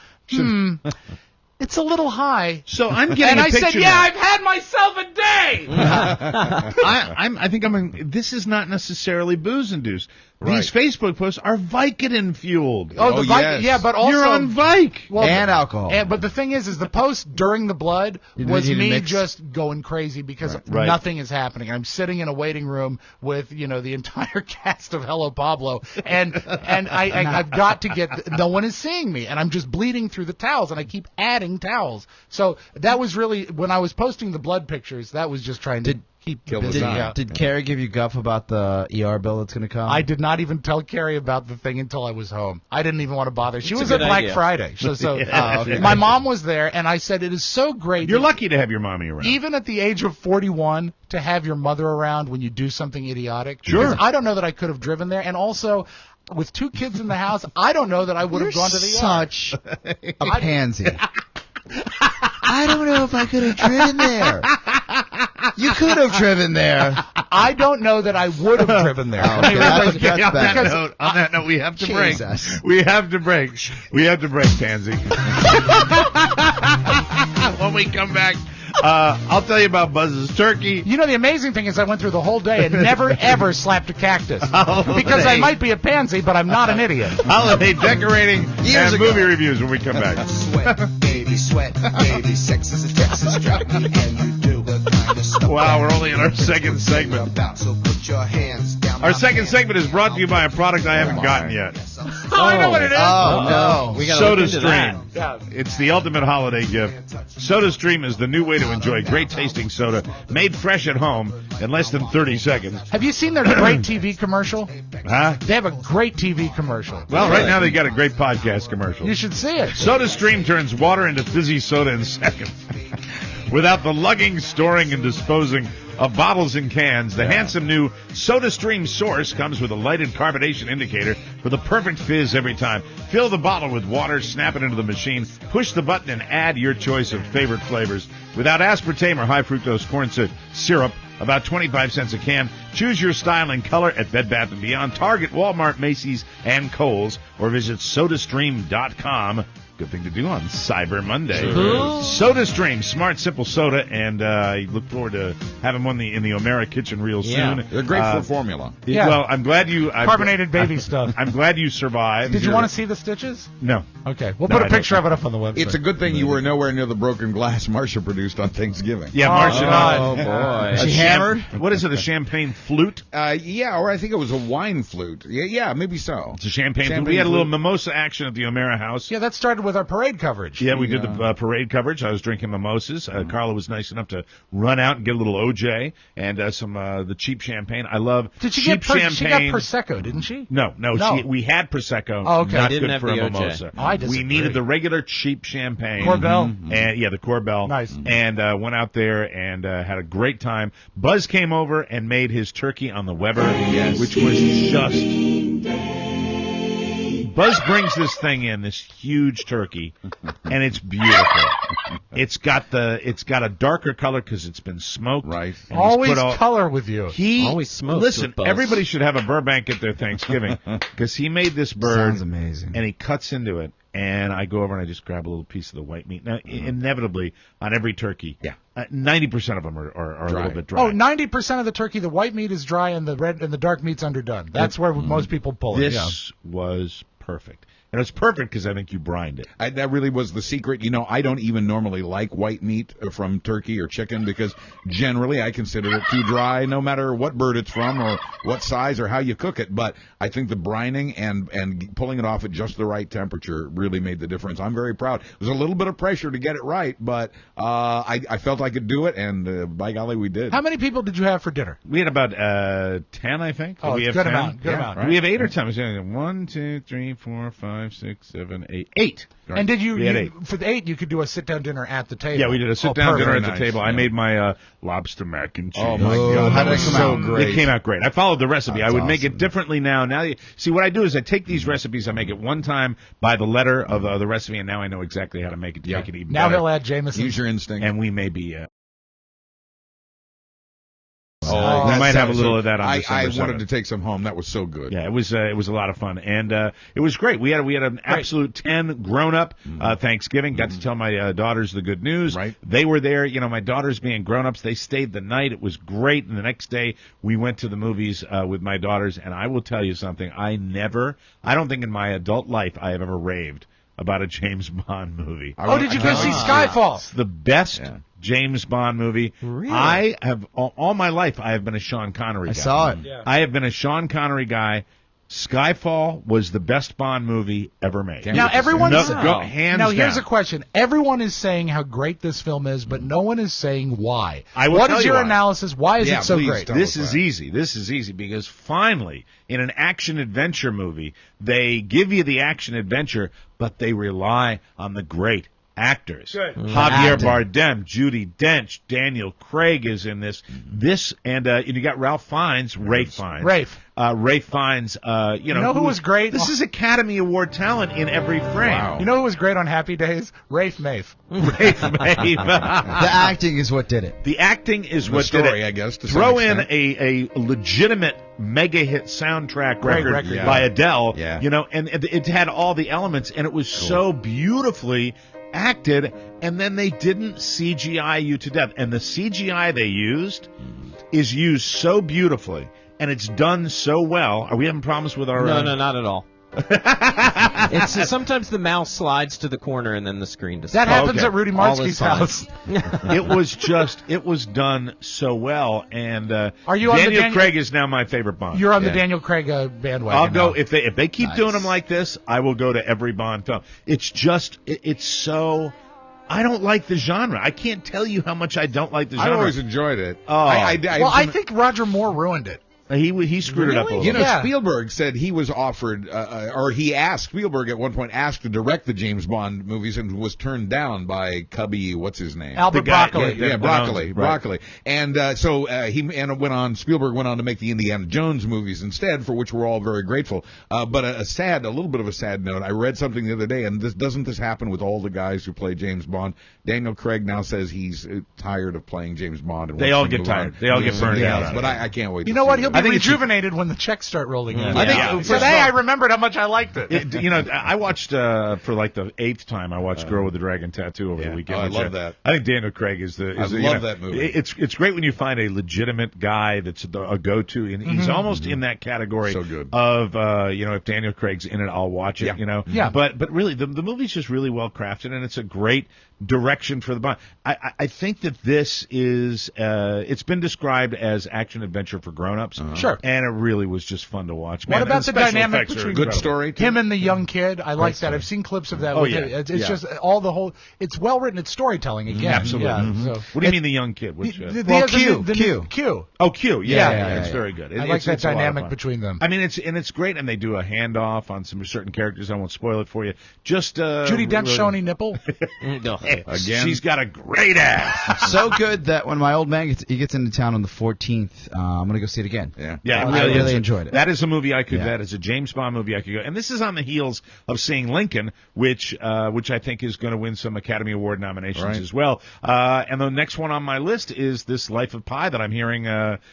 it's a little high. So I'm getting a picture. And I said, yeah, I've had myself a day. I think this is not necessarily booze induced. These Facebook posts are Vicodin fueled. Oh, yeah, but also you're on Vic and alcohol. But the thing is the post during the blood was me just going crazy because nothing is happening. I'm sitting in a waiting room with the entire cast of Hello Pablo, and I've got to get. No one is seeing me, and I'm just bleeding through the towels, and I keep adding towels. So that was really when I was posting the blood pictures. That was just trying to. Did Carrie give you guff about the ER bill that's going to come? I did not even tell Carrie about the thing until I was home. I didn't even want to bother. She was at Black Friday. So my mom was there, and I said, it is so great. You're lucky to have your mommy around. Even at the age of 41, to have your mother around when you do something idiotic. Sure. Because I don't know that I could have driven there. And also, with 2 kids in the house, I don't know that I would have gone to the ER. Such a pansy. I don't know if I could have driven there. You could have driven there. I don't know that I would have driven there. On that note, we have to break. We have to break. We have to break, Pansy. When we come back, I'll tell you about Buzz's turkey. The amazing thing is I went through the whole day and never, ever slapped a cactus. Because I might be a pansy, but I'm not an idiot. Holiday decorating and movie reviews when we come back. Sweat, baby, sex is a Texas drop me, and you do the kind of stuff. Wow, we're only in our second segment. So put your hands down. Our second segment is brought to you by a product I haven't gotten yet. I know what it is. Oh, no. SodaStream. Yeah. It's the ultimate holiday gift. SodaStream is the new way to enjoy great tasting soda made fresh at home in less than 30 seconds. Have you seen their great TV commercial? Huh? They have a great TV commercial. Well, right now they got a great podcast commercial. You should see it. SodaStream turns water into fizzy soda in seconds. Without the lugging, storing, and disposing of bottles and cans, the handsome new SodaStream Source comes with a lighted carbonation indicator for the perfect fizz every time. Fill the bottle with water, snap it into the machine, push the button, and add your choice of favorite flavors. Without aspartame or high fructose corn syrup, about 25 cents a can. Choose your style and color at Bed Bath & Beyond, Target, Walmart, Macy's, and Kohl's, or visit SodaStream.com. Good thing to do on Cyber Monday. Sure. SodaStream, smart, simple soda, and I look forward to having one in the O'Mara kitchen real soon. They're great for formula. Yeah. Well, I'm glad you... Carbonated baby stuff. I'm glad you survived. Did you want to see the stitches? No. Okay. We'll put a picture of it up on the website. It's a good thing you were nowhere near the broken glass Marcia produced on Thanksgiving. Yeah, Marcia. Oh, boy. She hammered? What is it, a champagne flute? Yeah, or I think it was a wine flute. Yeah, maybe so. It's a champagne flute. We had a little mimosa action at the O'Mara house. Yeah, that started with our parade coverage. Yeah, we did the parade coverage. I was drinking mimosas. Carla was nice enough to run out and get a little OJ and some the cheap champagne. I love cheap champagne. She got Prosecco, didn't she? No. We had Prosecco. Oh, okay. Not didn't good have for a the OJ. mimosa. Oh, I disagree. We needed the regular cheap champagne. Corbel. And the Corbel. Nice. And went out there and had a great time. Buzz came over and made his turkey on the Weber, which was just... Buzz brings this thing in, this huge turkey, and it's beautiful. It's got a darker color because it's been smoked. Right. Always color with you. He always smokes. Listen, everybody should have a Burbank at their Thanksgiving because he made this bird. Sounds amazing. And he cuts into it, and I go over and I just grab a little piece of the white meat. Now, inevitably, on every turkey, 90% of them are a little bit dry. Oh, 90% of the turkey, the white meat is dry, and the red and the dark meat's underdone. That's where most people pull it. This was perfect. And it's perfect because I think you brined it. That really was the secret. I don't even normally like white meat from turkey or chicken because generally I consider it too dry no matter what bird it's from or what size or how you cook it. But I think the brining and pulling it off at just the right temperature really made the difference. I'm very proud. It was a little bit of pressure to get it right, but I felt I could do it, and by golly, we did. How many people did you have for dinner? We had about 10, I think. Oh, we have good 10? amount. Good amount. Right? We have 8 or 10. 1, 2, 3, 4, 5, 6, 7, 8. 8. Right. And did you, we had 8. For the 8, you could do a sit-down dinner at the table. Yeah, we did a sit-down dinner at the table. Yeah. I made my lobster mac and cheese. Oh, my God. How did it come out? Great. It came out great. I followed the recipe. That's I would make awesome. it differently now. See, what I do is I take these recipes, I make it one time by the letter of the recipe, and now I know exactly how to make it to make it even now better. He'll add Jameson. Use your instinct. And we may be... Oh, we might have a little of that on December I 7th. wanted to take some home. That was so good. Yeah, it was a lot of fun, and it was great. We had an absolute 10 grown-up Thanksgiving. Got to tell my daughters the good news. Right. They were there. You know, my daughters being grown-ups, they stayed the night. It was great, and the next day we went to the movies with my daughters, and I will tell you something. I don't think in my adult life I have ever raved about a James Bond movie. Oh, did you go see Skyfall? It's the best James Bond movie. Really? I have all my life I have been a Sean Connery guy. I saw it. Yeah. I have been a Sean Connery guy. Skyfall was the best Bond movie ever made. Now everyone's hands now here's down. a question. Everyone is saying how great this film is, but no one is saying why. I will What tell is you your why. analysis? Why is it so please great? tell This us is that. easy. This is easy because finally, in an action-adventure movie, they give you the action-adventure, but they rely on the great actors. Good. Javier Acting. Bardem, Judi Dench, Daniel Craig is in this. And you got Ralph Fiennes, Rafe Fiennes. Rafe Fiennes, you know who was great? This is Academy Award talent in every frame. Wow. You know who was great on Happy Days? Rafe Mafe. Rafe Mafe. The acting is what did it. The acting is The what story, did it. I guess, to Throw some in extent. a legitimate mega hit soundtrack Great record, record, by Adele, Yeah. you know, and it had all the elements, and it was so beautifully acted, and then they didn't CGI you to death. And the CGI they used is used so beautifully, and it's done so well. Are we having problems with our... No, not at all. It's sometimes the mouse slides to the corner and then the screen disappears. That happens okay. at Rudy All is Martzke's fine. house. it was done so well, and Are you on the Daniel Craig is now my favorite Bond. You're on the Daniel Craig bandwagon. I'll go now. if they keep doing them like this. I will go to every Bond film. It's just it's so. I don't like the genre. I can't tell you how much I don't like the genre. I always enjoyed it. Oh. I think Roger Moore ruined it. He screwed it up a little You know, bit. Spielberg said he was offered, or he asked, Spielberg at one point asked to direct the James Bond movies and was turned down by Cubby, what's his name? Albert Broccoli. Yeah, Broccoli. Right. Broccoli. And so Spielberg went on to make the Indiana Jones movies instead, for which we're all very grateful. But a little bit of a sad note, I read something the other day, and doesn't this happen with all the guys who play James Bond? Daniel Craig now says he's tired of playing James Bond. And They all wants to get move tired. on. They all get burned out. But I can't wait. You to know see what? that. He'll be rejuvenated when the checks start rolling in. I think Today I remembered how much I liked it. You know, I watched for like the 8th time. I watched Girl with the Dragon Tattoo over the weekend. Oh, I which love that. I think Daniel Craig is the. I love that movie. It's great when you find a legitimate guy that's a go-to, and he's almost in that category So good. of if Daniel Craig's in it, I'll watch it. Yeah. You know, Yeah. But really, the movie's just really well crafted, and it's a great direction for the Bond. I think that this is it's been described as action adventure for grown-ups. Sure. And it really was just fun to watch. What Man, about the the special dynamic effects are between Good incredible. story. too. him and the young kid? I like that. I've seen clips of that. Oh, with yeah. it. It's just all the whole. It's well written. It's storytelling again. Absolutely. Yeah, Mhm. so. What do you mean the young kid? Which, Well, Q. Q. Oh, Q. Yeah, It's very good. I like that it's a lot of dynamic fun. between them. I mean, it's great, and they do a handoff on some certain characters. I won't spoil it for you. Just Judy Dench show any nipple? Again. She's got a great ass. So good that when my old man gets into town on the 14th, I'm going to go see it again. Yeah. Yeah, I really enjoyed it. That is a movie I could. Yeah. That is a James Bond movie I could go. And this is on the heels of seeing Lincoln, which I think is going to win some Academy Award nominations Right. as well. And the next one on my list is this Life of Pi that I'm hearing.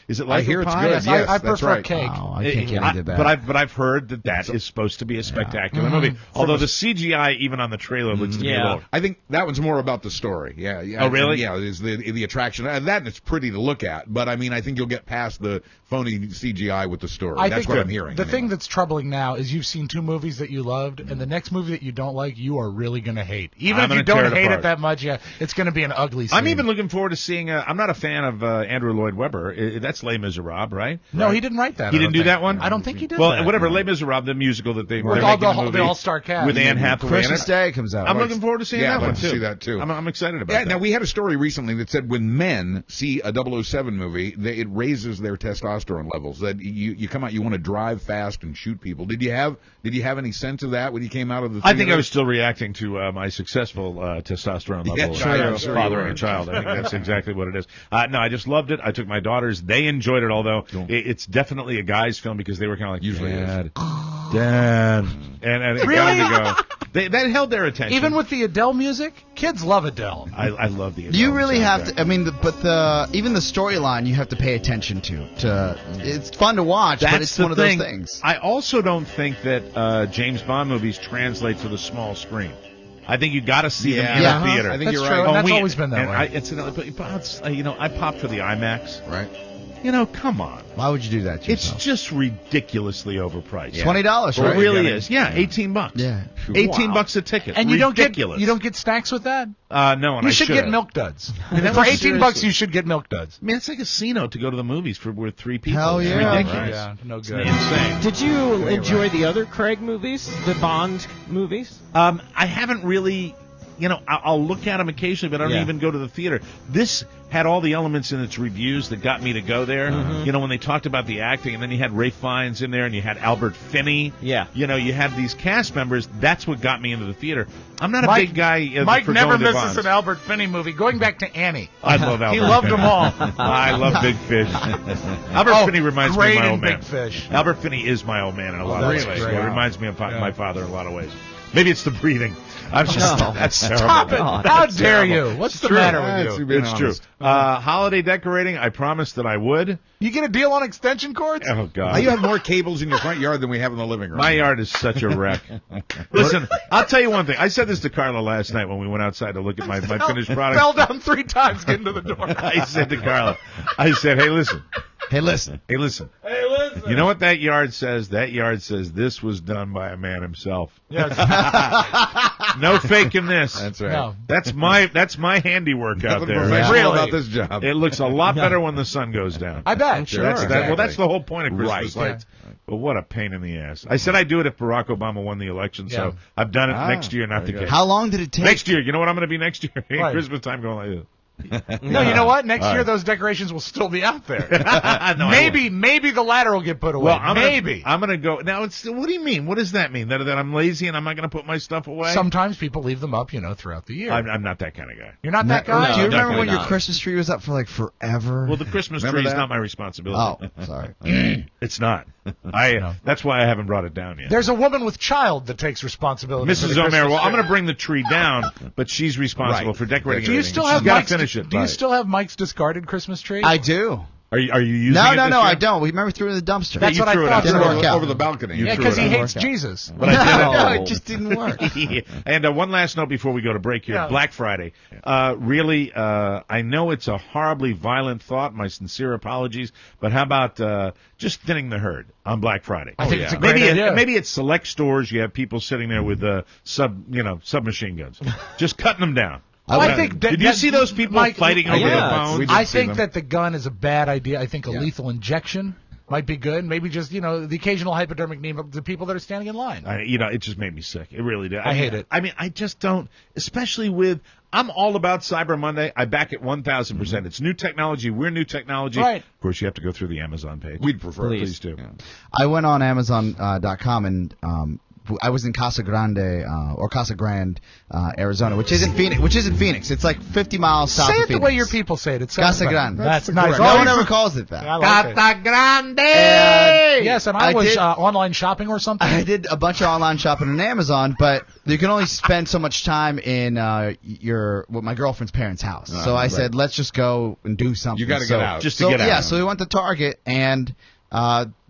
Is it Life I hear of it's Pi? good. Yes, Yes, I that's prefer right. cake. Oh, I can't get into that. But I've heard that is supposed to be a spectacular movie. Although the CGI, even on the trailer, looks to be a little. I think that one's more about the story. Yeah. Oh, really? Yeah, is the attraction. That and it's pretty to look at, but I mean, I think you'll get past the phony CGI with the story. I That's think what the- I'm hearing. The anyway. thing that's troubling now is you've seen two movies that you loved, and the next movie that you don't like, you are really going to hate. Even I'm if you gonna tear don't it hate apart. it that much, yeah, it's going to be an ugly scene. I'm even looking forward to seeing. I'm not a fan of Andrew Lloyd Webber. That's Les Miserables, right? No, he didn't write that. He I didn't don't do that think. one. I don't think he did. Well, that. whatever. Les Miserables, the musical that they're With making all the movie the all-star cast with Anne Hathaway. in Christmas it. Day comes out. I'm looking forward to seeing Yeah, that I'd one like to too. see that, too. I'm excited about Yeah, that. now we had a story recently that said when men see a 007 movie, it raises their testosterone levels. That you come out, you want to drive fast and shoot people. Did you have any sense of that when you came out of the theater? I think I was still reacting to my successful testosterone level. Yeah, of sure, sure fathering you a child. I think that's exactly what it is. No, I just loved it. I took my daughters. They enjoyed it, although it's definitely a guy's film because they were kind of like, Usually Dad, Dad. And it got them to go, that held their attention. Even with the Adele music, kids love Adele. I love the Adele. You really have soundtrack. to. I mean, even the storyline you have to pay attention to. It's fun to watch, but it's one of those things. I also don't think that James Bond movies translate to the small screen. I think you got to see them in the theater. I think you're true. right. And that's always been that way. I popped for the IMAX. Right. Come on. Why would you do that to It's yourself? just ridiculously overpriced. $20, right? It really is. Yeah, $18. Yeah. $18 a ticket. And you Ridiculous. don't get snacks with that? No, and You I should get Milk Duds. For $18, you should get Milk Duds. I mean, it's like a casino to go to the movies with 3 people. Hell It's yeah. ridiculous. Yeah, no good. It's insane. Did you enjoy the other Craig movies, the Bond movies? I haven't really, I'll look at them occasionally, but I don't even go to the theater. This had all the elements in its reviews that got me to go there. When they talked about the acting, and then you had Ralph Fiennes in there, and you had Albert Finney. Yeah. You had these cast members. That's what got me into the theater. I'm not a big guy. Mike for never going to misses Bonds. an Albert Finney movie. Going back to Annie. I love Albert. He loved Finney. them all. I love Big Fish. Albert Finney reminds me of my great old in man. Big Fish. Albert Finney is my old man in a lot of ways. that's It great. reminds me of my father in a lot of ways. Maybe it's the breathing. I'm just that's terrible. Stop it. How That's dare terrible. you? What's It's the true. matter with you? It's true. Holiday decorating, I promised that I would. You get a deal on extension cords? Oh, God. You have more cables in your front yard than we have in the living room. My yard is such a wreck. Listen, I'll tell you one thing. I said this to Carla last night when we went outside to look at my finished product. Fell down 3 times getting to the door. I said to Carla, hey, listen. Hey, listen. Hey, listen. You know what that yard says? That yard says this was done by a man himself. Yes. No faking this. That's right. No. That's my handiwork out Nothing there. professional Really? about this job. It looks a lot better when the sun goes down. I bet. Sure. That's Exactly. that's the whole point of Christmas Right. lights. But what a pain in the ass. I said I'd do it if Barack Obama won the election, so I've done it. Next year, not the case. How long did it take? Next year, you know what I'm going to be next year? Right. Christmas time going like this. No, you know what? Next All year right. those decorations will still be out there. No, maybe the ladder will get put away. Well, I'm maybe. gonna go now. What do you mean? What does that mean? That I'm lazy and I'm not gonna put my stuff away? Sometimes people leave them up, throughout the year. I'm not that kind of guy. You're not that guy? Do you remember definitely when your not. Christmas tree was up for like forever? Well, the Christmas Remember tree is that? not my responsibility. Oh, sorry. It's not. That's why I haven't brought it down yet. There's a woman with child that takes responsibility. for Mrs. the O'Mara. Christmas Well, I'm tree. going to bring the tree down, but she's responsible Right. for decorating. Do you everything. still She's have gotta Mike's? finish it? Do you still have Mike's discarded Christmas tree? I do. Are you using No, it no, this no, year? I don't. We remember threw it in the dumpster. That's you what I threw it thought. out. Didn't Throw it work out. over the balcony. You Yeah, threw because it he out. hates Jesus. But I did it. No, it just didn't work. And one last note before we go to break here. Yeah. Black Friday. Really, I know it's a horribly violent thought. My sincere apologies. But how about just thinning the herd on Black Friday? I think it's a great maybe idea. maybe at select stores you have people sitting there with submachine guns, just cutting them down. I think Did you see those people Mike, fighting over yeah, the phones? we did I see think them. that the gun is a bad idea. I think a lethal injection might be good. Maybe just, the occasional hypodermic needle to people that are standing in line. It just made me sick. It really did. I hate it. I mean, I just don't, especially with, I'm all about Cyber Monday. I back it 1,000%. It's new technology. We're new technology. Right. Of course, you have to go through the Amazon page. We'd prefer. Please do. Yeah. I went on Amazon.com and I was in Casa Grande or Casa Grande, Arizona, which isn't Phoenix. It's like 50 miles south Say of it Phoenix. the way your people say it. It's Casa Grande. That's nice. No one ever calls it that. I like it. Casa Grande! Yes, and I I was did- online shopping or something. I did a bunch of online shopping on Amazon, but you can only spend so much time in my girlfriend's parents' house. So I said, let's just go and do something. You gotta get out. Just to get out. Yeah, so we went to Target, and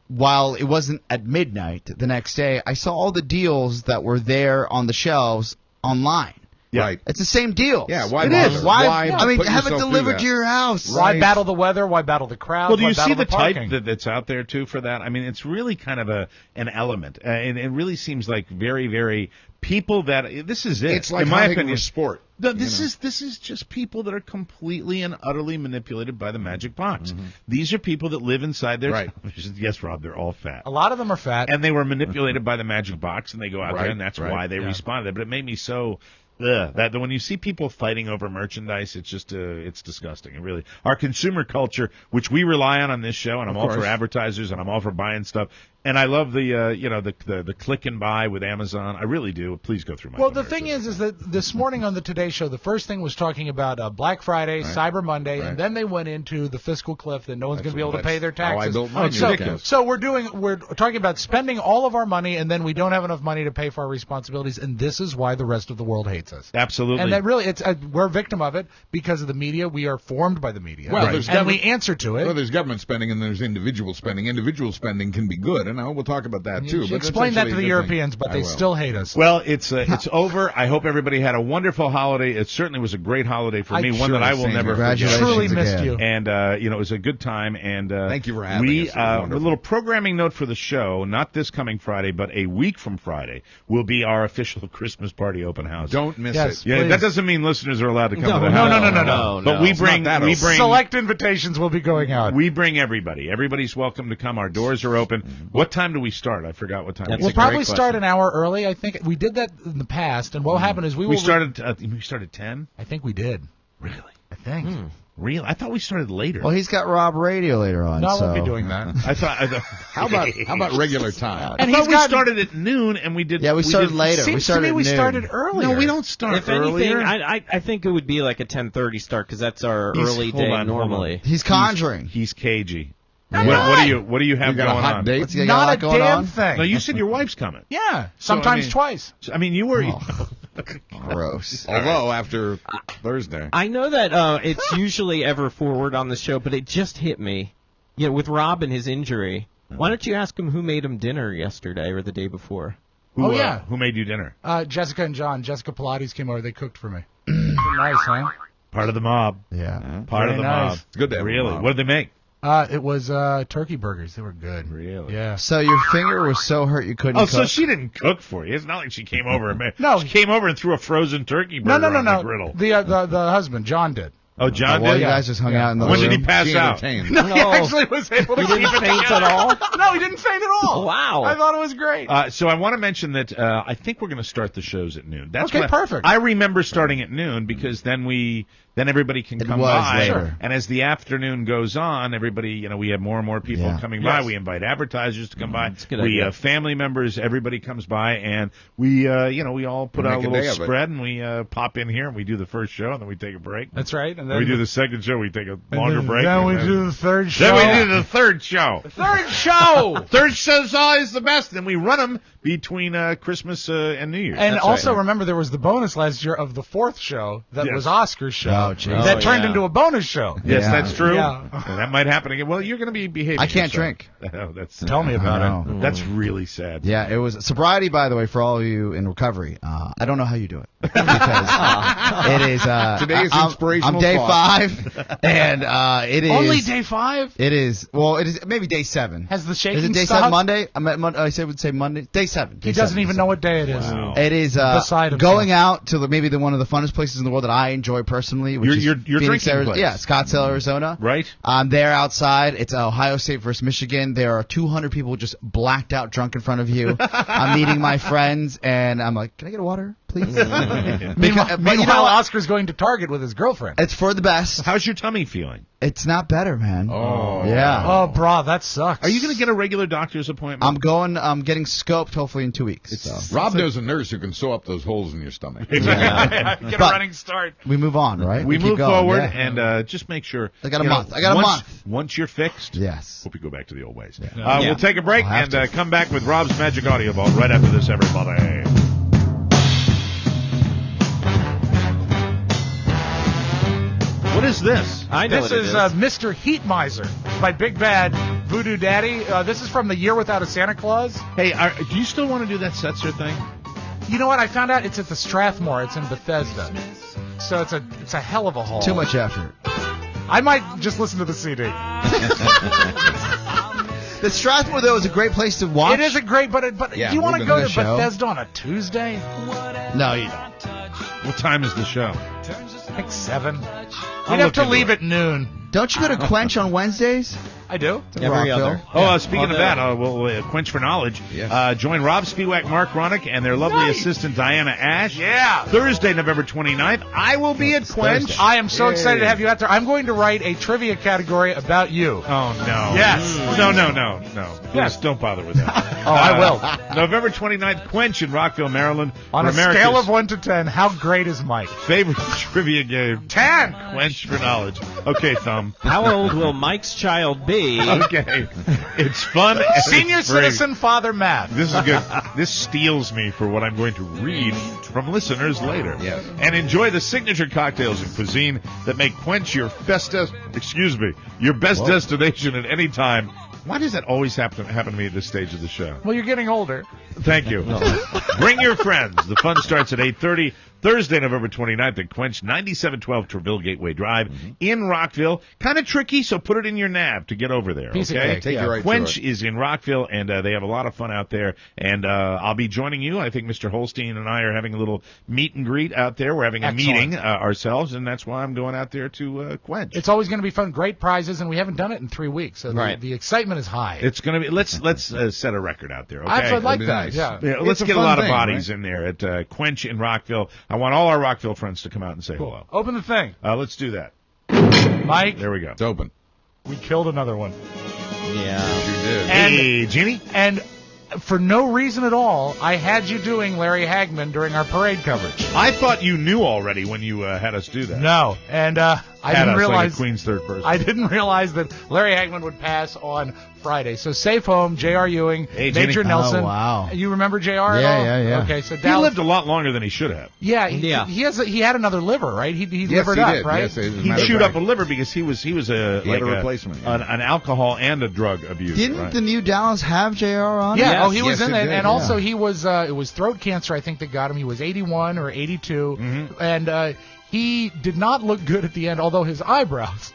while it wasn't at midnight the next day, I saw all the deals that were there on the shelves online. Yeah. Right. It's the same deal. Yeah, why It bother? is. Why? Why I mean, put have it yourself through delivered that? to your house. Why battle the weather? Why battle the crowd? Well, do Why you see battle the parking? type that's out there, too, for that? I mean, it's really kind of an element. And it really seems like very, very people that, this is it. It's like in my hunting opinion. with sport. No, this is just people that are completely and utterly manipulated by the magic box. These are people that live inside their Right. televisions. Yes, Rob, they're all fat. A lot of them are fat. And they were manipulated by the magic box, and they go out there, Right, and that's right. why they responded. But it made me so that when you see people fighting over merchandise, it's just it's disgusting. It really, our consumer culture, which we rely on this show, and I'm all for advertisers, and I'm all for buying stuff. And I love the click and buy with Amazon. I really do. Please go through my. Well, the thing is that this morning on the Today Show, the first thing was talking about Black Friday, Cyber Monday, and then they went into the fiscal cliff that no one's going to be able to pay their taxes. How I built mine. So we're talking about spending all of our money, and then we don't have enough money to pay for our responsibilities, and this is why the rest of the world hates us. Absolutely. And that really, we're a victim of it because of the media. We are formed by the media, well, and we answer to it. Well, there's government spending and there's individual spending. Individual spending can be good, and we'll talk about that too. But explain that to the Europeans, but they still hate us. Well, it's over. I hope everybody had a wonderful holiday. It certainly was a great holiday for me, one that I will never forget. Truly missed you. And it was a good time. And thank you for having us. A little programming note for the show, not this coming Friday, but a week from Friday will be our official Christmas party open house. Don't miss it. Yeah, that doesn't mean listeners are allowed to come to the house. No. But we bring select invitations will be going out. We bring everybody. Everybody's welcome to come. Our doors are open. What time do we start? I forgot what time. We'll probably start an hour early. I think we did that in the past, and what happened is we started 10. I think we did. Really? I think. Really? I thought we started later. Well, he's got Rob Radio later on. No, I so. won't be doing that. I thought. How about regular time? And we started at noon, and we did. Yeah, we started later. Seems to me we started earlier. No, we don't start if earlier. anything, I think it would be like a 10:30 start because that's our early day normally. He's conjuring. He's cagey. Yeah. What do you have going on? Hot date? Not a damn thing. No, you said your wife's coming. Yeah, sometimes twice. I mean, you were. Gross. Although after Thursday, I know that it's usually ever forward on the show, but it just hit me. With Rob and his injury. Why don't you ask him who made him dinner yesterday or the day before? Who made you dinner? Jessica and John. Jessica Pilates came over. They cooked for me. Nice, huh? Part of the mob. Yeah. Part of the mob. It's good to have really. What did they make? It was turkey burgers. They were good. Really? Yeah. So your finger was so hurt you couldn't cook? So she didn't cook for you. It's not like she came over and made. No. She came over and threw a frozen turkey burger on the griddle. The husband, John, did. Oh, John did? You guys just hung out in the When room? did he pass out? No, he actually was able to keep it faint at all? No, he didn't faint at all. Wow. I thought it was great. So I want to mention that I think we're going to start the shows at noon. That's okay, perfect. I remember starting at noon because then everybody can come by. Later. And as the afternoon goes on, everybody, we have more and more people coming by. We invite advertisers to come by. That's a good idea. Family members, everybody comes by, and we all put out a little spread, and we pop in here, and we do the first show, and then we take a break. That's right. And then we do the second show, we take a longer break. Then we do the third show. Then we do the third show. Third show! Third show's always the best. Then we run them between Christmas and New Year's. And also remember there was the bonus last year of the fourth show that was Oscar's show. Oh, geez. That turned into a bonus show. Yes, that's true. Yeah. And that might happen again. Well, you're going to be behaving. I can't yourself. drink. Tell me about it. That's really sad. Yeah, it was sobriety, by the way, for all of you in recovery. I don't know how you do it because it is. Today is inspirational. I'm day 5, and it is only day 5. It is. Well, it is maybe day 7. Has the shaking Is it day stopped? 7 Monday? I would say Monday. Day 7. He doesn't even know what day it is. Wow. It is Beside himself. going out to one of the funnest places in the world that I enjoy personally, which is your Phoenix, drinking Arizona. place. Yeah, Scottsdale, Arizona. Right. I'm there outside. It's Ohio State versus Michigan. There are 200 people just blacked out drunk in front of you. I'm meeting my friends, and I'm like, can I get a water, please? Meanwhile, Oscar's going to Target with his girlfriend. It's for the best. How's your tummy feeling? It's not better, man. Oh. Yeah. Oh, brah, that sucks. Are you going to get a regular doctor's appointment? I'm getting scoped hopefully in 2 weeks. So. Rob knows a nurse who can sew up those holes in your stomach. Get a running start. We move on, right? We move keep going, forward yeah. and just make sure. I got a month. I got a month. Once you're fixed. Yes. Hope you go back to the old ways. Yeah. We'll take a break and come back with Rob's Magic Audio Vault right after this, everybody. What is this? I know This what it is is. Mr. Heat Miser by Big Bad Voodoo Daddy. This is from the Year Without a Santa Claus. Hey, do you still want to do that Setzer thing? You know what? I found out it's at the Strathmore. It's in Bethesda. So it's a hell of a haul. Too much effort. I might just listen to the CD. The Strathmore, though, is a great place to watch. It is a great, but Yeah, do you want to we've go been to to the show. Bethesda on a Tuesday? No, you don't. What time is the show? I think 7. We'd I'll have look to into leave it. at noon. Don't you go to Quench on Wednesdays? I do. Every other. Oh, speaking of that, we'll Quench for Knowledge. Yes. Join Rob Spiewak, Mark Ronick, and their lovely assistant Diana Ash. Yeah. Thursday, November 29th. I will be at Quench. Thursday. I am so excited to have you out there. I'm going to write a trivia category about you. Oh, no. Yes. No. Please don't bother with that. I will. November 29th, Quench in Rockville, Maryland. On a America's scale of 1 to 10, how great is Mike? favorite trivia game. 10. Quench for Knowledge. Okay, Thumb. How old will Mike's child be? Okay. It's fun. And Senior it's free. citizen father math. This is good. This steals me for what I'm going to read from listeners later. Yes. And enjoy the signature cocktails and cuisine that make Quench your best destination at any time. Why does that always happen to me at this stage of the show? Well, you're getting older. Thank you. Bring your friends. The fun starts at 8:30. Thursday, November 29th at Quench, 9712 Treville Gateway Drive in Rockville. Kind of tricky, so put it in your nav to get over there. Piece of okay? cake. Take your right Quench to it. is in Rockville, and they have a lot of fun out there. And I'll be joining you. I think Mr. Holstein and I are having a little meet and greet out there. We're having a meeting ourselves, and that's why I'm going out there to Quench. It's always going to be fun. Great prizes, and we haven't done it in 3 weeks. So Right. the excitement is high. It's going to be. Let's set a record out there. Okay. I'd like be that. nice. Yeah. Yeah, let's It's a get a fun lot of thing, bodies in there at Quench in Rockville. I want all our Rockville friends to come out and say hello. Open the thing. Let's do that. Mike, There we go. It's open. we killed another one. Yeah. You did. And- Hey, Jeannie. And for no reason at all, I had you doing Larry Hagman during our parade coverage. I thought you knew already when you had us do that. No, and I didn't Like realize a Queen's third person. I didn't realize that Larry Hagman would pass on Friday. So safe home, J.R. Ewing, Hey, Jenny. Major Nelson. Oh, wow. You remember J.R. at all? Yeah. Okay, so He Dallas. lived a lot longer than he should have. Yeah. Yeah. He had another liver, right? He Yes, livered he up, did. right? Yes, as a He matter of chewed fact. up a liver because he was He had a replacement, yeah. an alcohol and a drug abuser. Didn't right? the new Dallas have JR on? Yeah, it? Yes. he was Yes, in it it, did, and yeah. also he was. It was throat cancer, I think, that got him. He was 81 or 82, and he did not look good at the end. Although his eyebrows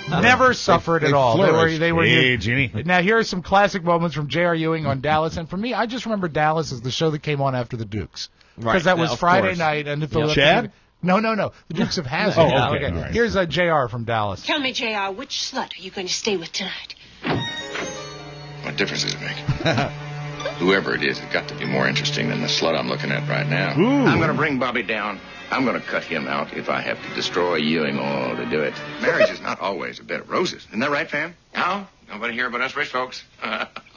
never suffered they at all. flourished. They were. Hey, Jeannie. Now here are some classic moments from J.R. Ewing on Dallas, and for me, I just remember Dallas as the show that came on after the Dukes, because Right. that was Of Friday course. night, and the Chad? No, the Dukes of Hazzard. Oh, okay. All right. Here's J.R. from Dallas. Tell me, JR, which slut are you going to stay with tonight? What difference does it make? Whoever it is, it's got to be more interesting than the slut I'm looking at right now. Ooh. I'm going to bring Bobby down. I'm going to cut him out if I have to destroy Ewing all to do it. Marriage is not always a bed of roses. Isn't that right, fam? No? Nobody here but us rich folks.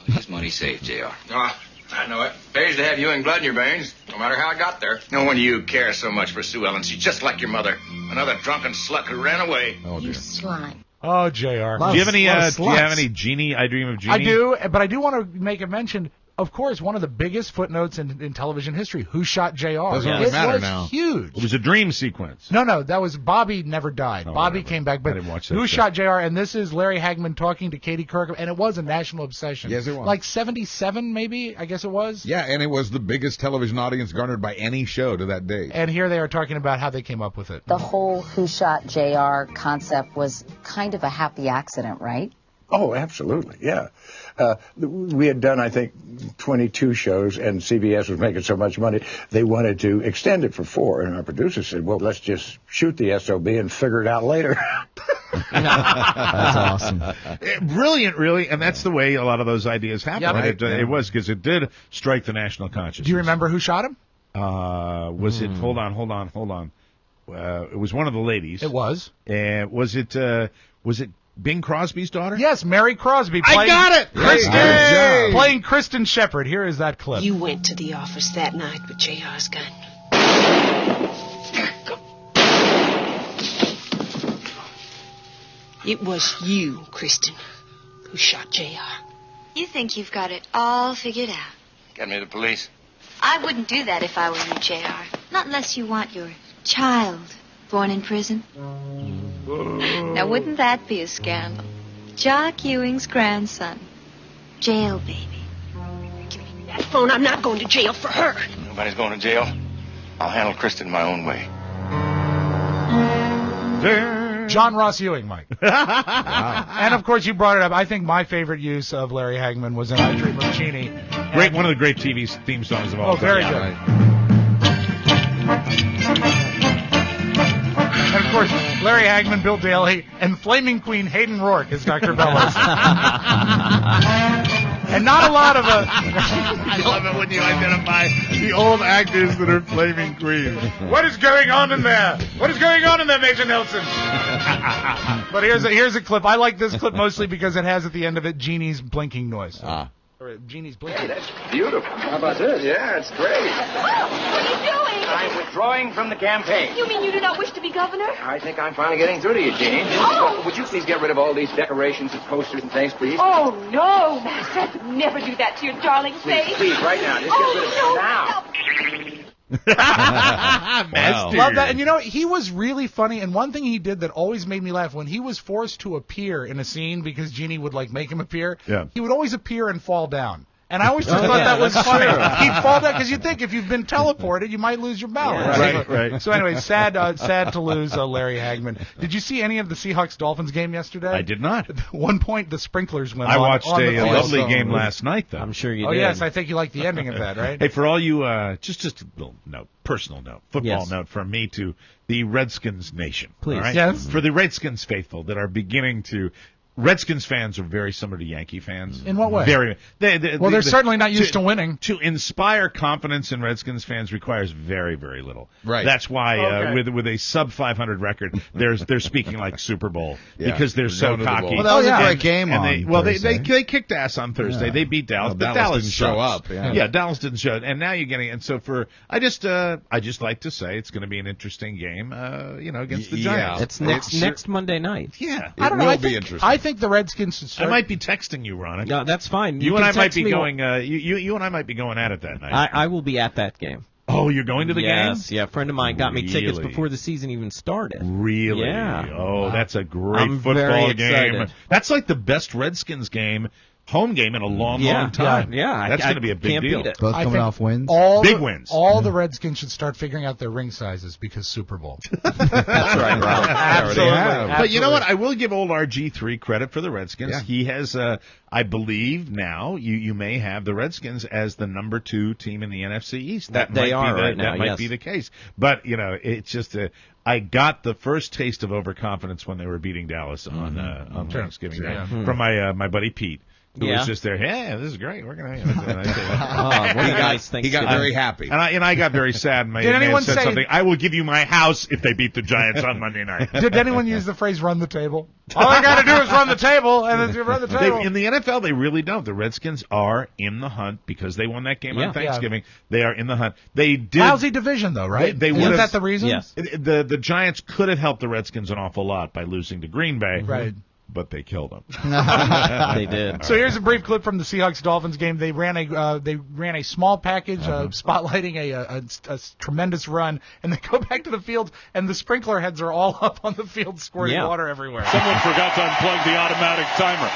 His money safe, J.R. Oh, I know it. Pays to have Ewing blood in your veins, no matter how it got there. No wonder you care so much for Sue Ellen. She's just like your mother. Another drunken slut who ran away. Oh, dear. Slime. Oh, J.R. Do you have any? Lot of Do you have sluts. any Jeannie? I Dream of Jeannie. I do, but I do want to make a mention. Of course, one of the biggest footnotes in television history. Who shot J.R.? Doesn't It really matter was now. huge. It was a dream sequence. No, that was Bobby never died. Oh, Bobby whatever. came back, I but didn't watch that who show. shot J.R.? And this is Larry Hagman talking to Katie Couric, and it was a national obsession. Yes, it was. Like 77, maybe, I guess it was. Yeah, and it was the biggest television audience garnered by any show to that day. And here they are talking about how they came up with it. The whole Who Shot JR concept was kind of a happy accident, right? Oh, absolutely, yeah. We had done, I think, 22 shows, and CBS was making so much money, they wanted to extend it for 4, and our producer said, well, let's just shoot the SOB and figure it out later. That's awesome. Brilliant, really, and that's the way a lot of those ideas happen. Yep. And it was because it did strike the national consciousness. Do you remember who shot him? Was it? Hold on. It was one of the ladies. It was. Was it Bing Crosby's daughter? Yes, Mary Crosby. I got it! Kristen, Good job. playing Kristen Shepard. Here is that clip. You went to the office that night with JR's gun. It was you, Kristen, who shot JR. You think you've got it all figured out. Get me the police. I wouldn't do that if I were you, JR. Not unless you want your child born in prison. Now, wouldn't that be a scandal? Jock Ewing's grandson. Jail baby. Give me that phone. I'm not going to jail for her. Nobody's going to jail. I'll handle Kristen my own way. John Ross Ewing, Mike. And, of course, you brought it up. I think my favorite use of Larry Hagman was in I Dream of Jeannie. Great, one of the great TV theme songs of all time. Oh, very good. Right. And, of Of course, Larry Hagman, Bill Daly, and Flaming Queen Hayden Rourke is Dr. Bellows. And not a lot of I love it when you identify the old actors that are Flaming Queens. What is going on in there? What is going on in there, Major Nelson? But here's a clip. I like this clip mostly because it has at the end of it Jeannie's blinking noise. Or Jeannie's blinking. Hey, that's beautiful. How about this? Yeah, it's great. What are you doing? I'm withdrawing from the campaign. You mean you do not wish to be governor? I think I'm finally getting through to you, Jean. Oh. Would you please get rid of all these decorations and posters and things, please? Oh, no, Master. I could never do that to your darling face. Please, right now. Just get rid of it now. Master. Love that. And you know, he was really funny. And one thing he did that always made me laugh, when he was forced to appear in a scene because Jeannie would like make him appear, he would always appear and fall down. And I always just thought that was funny. He'd fall down because you'd think if you've been teleported, you might lose your balance. Right. So anyway, sad to lose Larry Hagman. Did you see any of the Seahawks-Dolphins game yesterday? I did not. At one point, the sprinklers went I on. watched on the a field. lovely game last night, though. I'm sure you did. Oh, yes, I think you liked the ending of that, right? Hey, for all you, just a little note, personal note, football note from me to the Redskins nation. Please. All right? Yes. For the Redskins faithful that are beginning to... Redskins fans are very similar to Yankee fans. In what way? Very. They're certainly not used to winning. To inspire confidence in Redskins fans requires very, very little. Right. That's why with a sub 500 record, they're speaking like Super Bowl because they're so cocky. Well, that was a great game. They kicked ass on Thursday. Yeah. They beat Dallas, Well, but Dallas didn't show sucks. up. Yeah. Dallas didn't show up, and now you're getting. And so I just like to say it's going to be an interesting game. Against the Giants. It's next Monday night. Yeah, I don't know. Interesting. I think the Redskins should start. I might be texting you, Ron. No, that's fine. You and I might be me. going. You and I might be going at it that night. I will be at that game. Oh, you're going to the game? Yes, yeah. A friend of mine got me tickets Really? before the season even started. Really? Yeah. Oh, that's a great I'm football very game. excited. That's like the best Redskins home game in a long time. Yeah. That's going to be a big can't deal. beat it. Both coming off wins. Big wins. All the Redskins should start figuring out their ring sizes because Super Bowl. That's right, Rob. Absolutely. But you know what? I will give old RG3 credit for the Redskins. Yeah. He has, I believe now, you may have the Redskins as the number 2 team in the NFC East. That They might are be right now, That might yes. be the case. But, it's just I got the first taste of overconfidence when they were beating Dallas on Thanksgiving Day from my buddy Pete. Who was just there? Yeah, this is great. We're gonna. He got very happy, and I got very sad. And Did anyone said say something? I will give you my house if they beat the Giants on Monday night. Did anyone use the phrase "run the table"? All I got to do is run the table, and then run the table. In the NFL, they really don't. The Redskins are in the hunt because they won that game on Thanksgiving. They are in the hunt. They did lousy division though, right? Isn't that the reason? Yes. The Giants could have helped the Redskins an awful lot by losing to Green Bay. Right. But they killed them. They did. So here's a brief clip from the Seahawks-Dolphins game. They ran a small package spotlighting a tremendous run, and they go back to the field, and the sprinkler heads are all up on the field, squirting water everywhere. Someone forgot to unplug the automatic timer.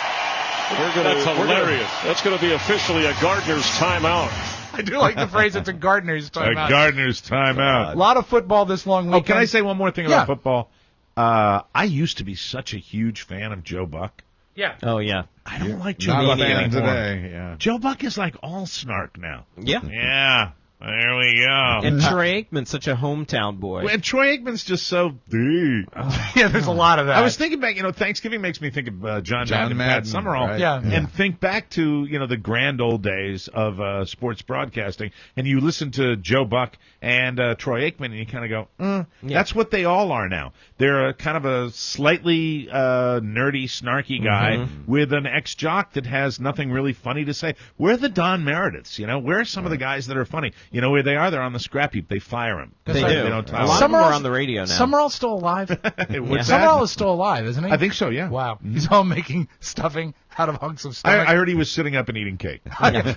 That's hilarious. That's going to be officially a Gardner's timeout. I do like the phrase, it's a Gardner's timeout. A Gardner's timeout. A lot of football this long weekend. Oh, can I say one more thing about football? I used to be such a huge fan of Joe Buck. Yeah. Oh, yeah. I don't like Joe Not Buck a fan anymore. today. Yeah. Joe Buck is like all snark now. Yeah. Yeah. There we go. And Troy Aikman's such a hometown boy. And Troy Aikman's just so... Yeah, there's a lot of that. I was thinking back, Thanksgiving makes me think of John Madden and Pat Summerall. Right. Yeah. And think back to, the grand old days of sports broadcasting. And you listen to Joe Buck and Troy Aikman, and you kind of go, that's what they all are now. They're a kind of a slightly nerdy, snarky guy with an ex-jock that has nothing really funny to say. Where are the Don Merediths? Where are some of the guys that are funny? You know where they are? They're on the scrap heap. They fire them. They do. They A don't lot of them are on the radio now. Summerall's still alive. What's Summerall that? is still alive, isn't he? I think so, yeah. Wow. He's all making stuffing out of hunks of stomach. I heard he was sitting up and eating cake.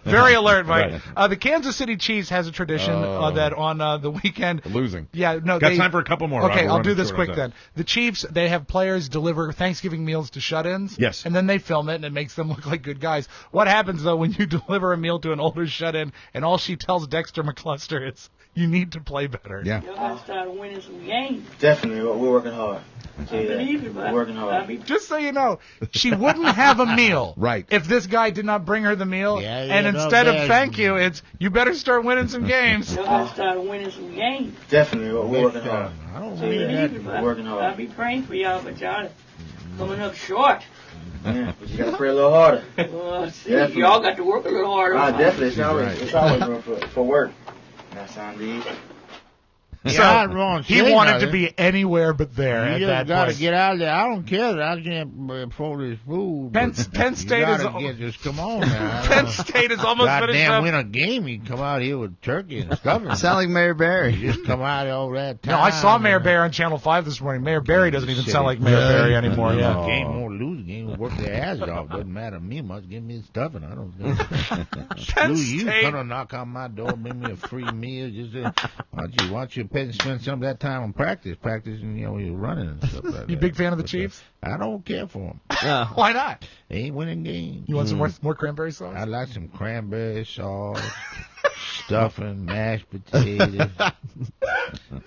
Very alert, Mike. Right. The Kansas City Chiefs has a tradition that on the weekend... Losing. Yeah, no, Got time for a couple more. Okay, Rob. I'll do this quick then. The Chiefs, they have players deliver Thanksgiving meals to shut-ins. Yes. And then they film it, and it makes them look like good guys. What happens, though, when you deliver a meal to an older shut-in, and all she tells Dexter McCluster is, you need to play better. Yeah. Y'all got to start winning some games. Definitely. We're working hard. I believe you, but We're working hard. Just so you know, she wouldn't have a meal meal. Right. If this guy did not bring her the meal, Yeah, and no, instead of that's- thank you, it's you better start winning some games. Y'all gotta start winning some games. Definitely, we're working hard. I don't So believe you that. need to, We're working hard. I'll be praying for y'all, but y'all coming up short. Yeah, but you gotta pray a little harder. See, Definitely. y'all got to work a little harder. Definitely. It's always room for work. That's on these. So he wanted to be anywhere but there at You that just gotta point. get out there. I don't care that I can't afford this food. Penn but State you is gotta just come on now. Penn State is almost finished Goddamn, up. win a game. You can come out here with turkey and stuffing. Sound like Mayor Barry. You just come out all that time. No, I saw Mayor Barry on Channel 5 this morning. Mayor Barry doesn't even sound like Mayor Barry anymore. Yeah. Game or lose game, we'll work their ass off. Doesn't matter to me much. Give me stuffing. I don't. Screw you. State. Come and knock on my door. Bring me a free meal. Just why don't you spend some of that time on practicing, you're running and stuff like that. You big fan of the Chiefs? I don't care for them. Why not? They ain't winning games. You want some more cranberry sauce? I like some cranberry sauce, stuffing, mashed potatoes.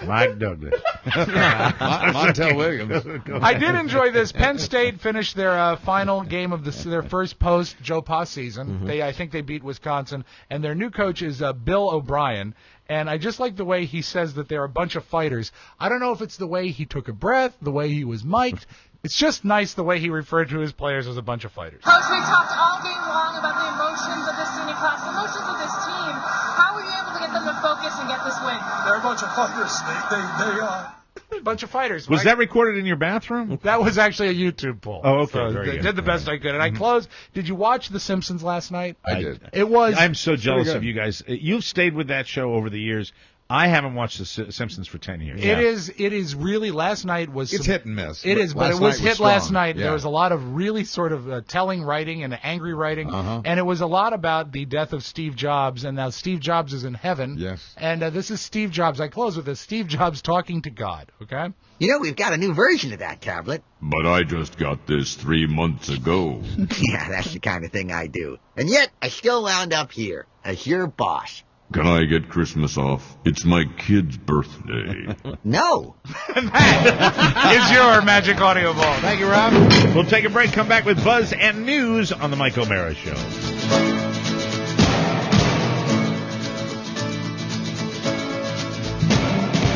Mike Douglas. Montel Williams. I did enjoy this. Penn State finished their final game of their first post-Joe Pa season. I think they beat Wisconsin, and their new coach is Bill O'Brien. And I just like the way he says that they're a bunch of fighters. I don't know if it's the way he took a breath, the way he was mic'd. It's just nice the way he referred to his players as a bunch of fighters. Coach, we talked all game long about the emotions of this senior class, the emotions of this team. How were you able to get them to focus and get this win? They're a bunch of fighters. They are. A bunch of fighters. Was that recorded in your bathroom? That was actually a YouTube poll. Oh, okay. So Very I good. did the best I could. And I closed. Did you watch The Simpsons last night? I did. It was. I'm so jealous pretty of you guys. You've stayed with that show over the years. I haven't watched The Simpsons for 10 years. It is really, last night was... It's hit and miss. It is, but Last it was night was hit last strong. night. Yeah. There was a lot of really sort of telling writing and angry writing, and it was a lot about the death of Steve Jobs, and now Steve Jobs is in heaven. Yes. And this is Steve Jobs. I close with this. Steve Jobs talking to God, okay? You know, we've got a new version of that tablet. But I just got this 3 months ago. Yeah, that's the kind of thing I do. And yet, I still wound up here, as your boss. Can I get Christmas off? It's my kid's birthday. No. Is your Magic Audio Ball. Thank you, Rob. We'll take a break, come back with Buzz and news on the Mike O'Mara Show.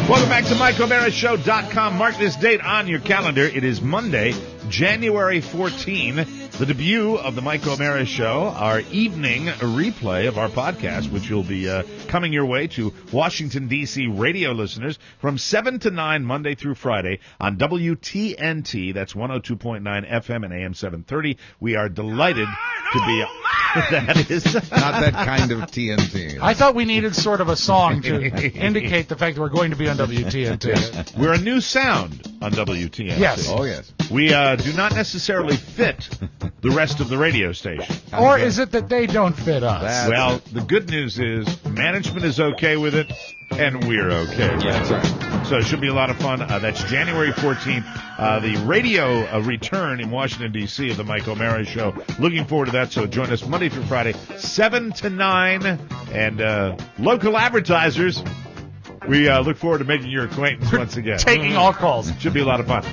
Welcome back to MikeO'MaraShow.com. Mark this date on your calendar. It is Monday, January 14, the debut of the Mike O'Mara Show, our evening replay of our podcast, which will be coming your way to Washington, D.C. radio listeners from 7 to 9 Monday through Friday on WTNT. That's 102.9 FM and AM 730. We are delighted to be... That is not that kind of TNT. I thought we needed sort of a song to indicate the fact that we're going to be on WTNT. We're a new sound on WTNT. Yes. Oh, yes. We do not necessarily fit the rest of the radio station. Or is it that they don't fit us? Well, the good news is management is okay with it, and we're okay with it. That's right. So it should be a lot of fun. That's January 14th, the radio return in Washington, D.C. of the Mike O'Mara Show. Looking forward to that. So join us Monday through Friday, 7 to 9. And local advertisers, we look forward to making your acquaintance once again. Taking all calls. Should be a lot of fun.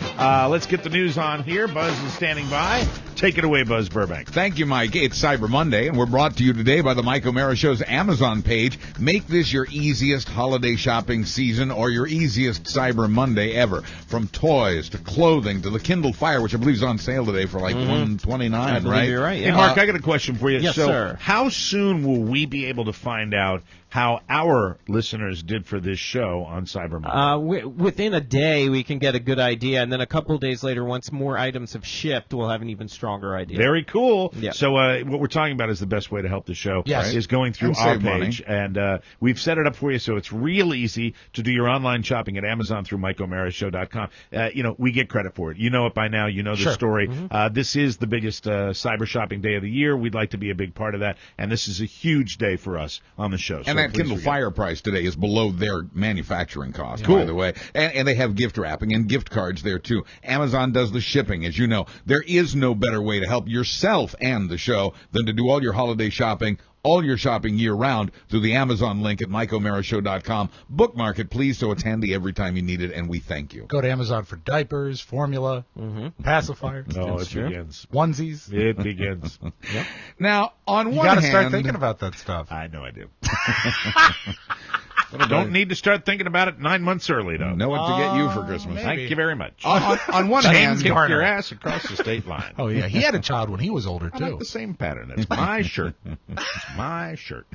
Let's get the news on here. Buzz is standing by. Take it away, Buzz Burbank. Thank you, Mike. It's Cyber Monday, and we're brought to you today by the Mike O'Mara Show's Amazon page. Make this your easiest holiday shopping season or your easiest Cyber Monday ever. From toys to clothing to the Kindle Fire, which I believe is on sale today for like $129, right? You're right. Hey, Mark, I got a question for you. Yes, so sir. How soon will we be able to find out how our listeners did for this show on Cyber Monday? Within a day, we can get a good idea, and then a couple of days later, once more items have shipped, we'll have an even stronger idea. Very cool. Yeah. So what we're talking about is the best way to help the show is going through And our save money. page. And we've set it up for you so it's real easy to do your online shopping at Amazon through MikeO'MaraShow.com. We get credit for it. You know it by now. You know the story. This is the biggest cyber shopping day of the year. We'd like to be a big part of that. And this is a huge day for us on the show. And that Kindle Fire price today is below their manufacturing cost, by the way. And they have gift wrapping and gift cards there, too. Amazon does the shipping, as you know. There is no better way to help yourself and the show than to do all your holiday shopping all your shopping year-round through the Amazon link at MikeO'MaraShow.com. Bookmark it, please, so it's handy every time you need it, and we thank you. Go to Amazon for diapers, formula, pacifiers. Oh, it begins. Onesies. It begins. Yep. Now, on You one got to hand... start thinking about that stuff. I know I do. Don't need to start thinking about it 9 months early, though. Know what to get you for Christmas. Maybe. Thank you very much. On one hand... Kick your ass across the state line. Oh, yeah. He had a child when he was older, I too. like the same pattern. It's my shirt. It's my shirt.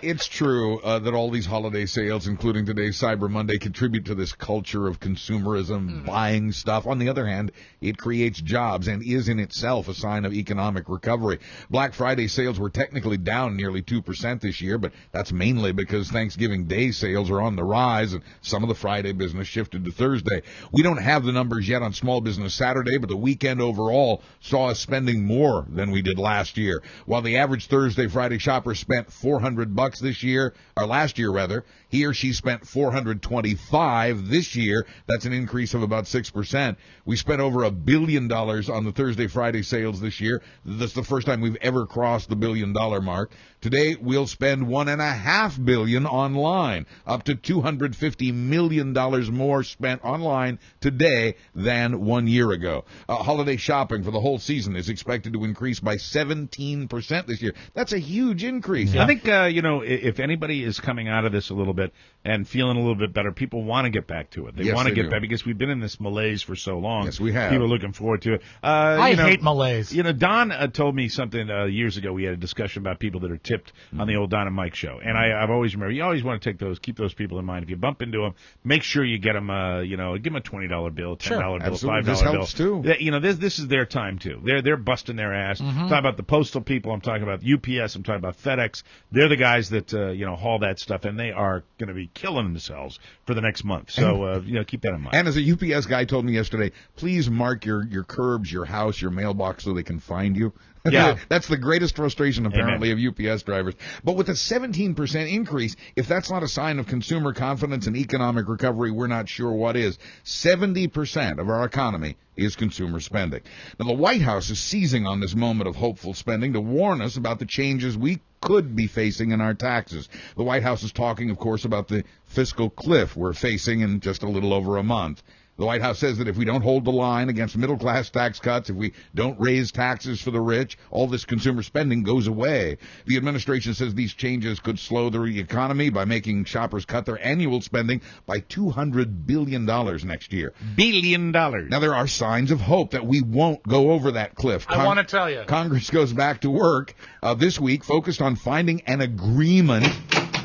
It's true that all these holiday sales, including today's Cyber Monday, contribute to this culture of consumerism, buying stuff. On the other hand, it creates jobs and is in itself a sign of economic recovery. Black Friday sales were technically down nearly 2% this year, but that's mainly because Thanksgiving Day sales are on the rise and some of the Friday business shifted to Thursday. We don't have the numbers yet on Small Business Saturday, but the weekend overall saw us spending more than we did last year. While the average Thursday, Friday shopper spent $400 this year, or last year rather, he or she spent $425 this year. That's an increase of about 6%. We spent over $1 billion on the Thursday, Friday sales this year. That's the first time we've ever crossed the $1 billion mark. Today, we'll spend $1.5 billion online, up to $250 million more spent online today than 1 year ago. Holiday shopping for the whole season is expected to increase by 17% this year. That's a huge increase. I think, if anybody is coming out of this a little bit and feeling a little bit better, people want to get back to it. They want to get back because we've been in this malaise for so long. Yes, we have. People are looking forward to it. I hate malaise. Don told me something years ago. We had a discussion about people that are tipped on the old Don and Mike show. And I've always remembered, you always want to keep those people in mind. If you bump into them, make sure you get them, give them a $20 bill, $10 bill, $5 this bill. helps too. This is their time too. They're busting their ass. I'm talking about the postal people. I'm talking about UPS. I'm talking about FedEx. They're the guys that haul that stuff, and they are going to be killing themselves for the next month. So keep that in mind. And as a UPS guy told me yesterday, please mark your curbs, your house, your mailbox so they can find you. Yeah. That's the greatest frustration, apparently, of UPS drivers. But with a 17% increase, if that's not a sign of consumer confidence and economic recovery, we're not sure what is. 70% of our economy is consumer spending. Now, the White House is seizing on this moment of hopeful spending to warn us about the changes we could be facing in our taxes. The White House is talking, of course, about the fiscal cliff we're facing in just a little over a month. The White House says that if we don't hold the line against middle-class tax cuts, if we don't raise taxes for the rich, all this consumer spending goes away. The administration says these changes could slow the economy by making shoppers cut their annual spending by $200 billion next year. $1 billion. Now, there are signs of hope that we won't go over that cliff. I want to tell you. Congress goes back to work this week, focused on finding an agreement,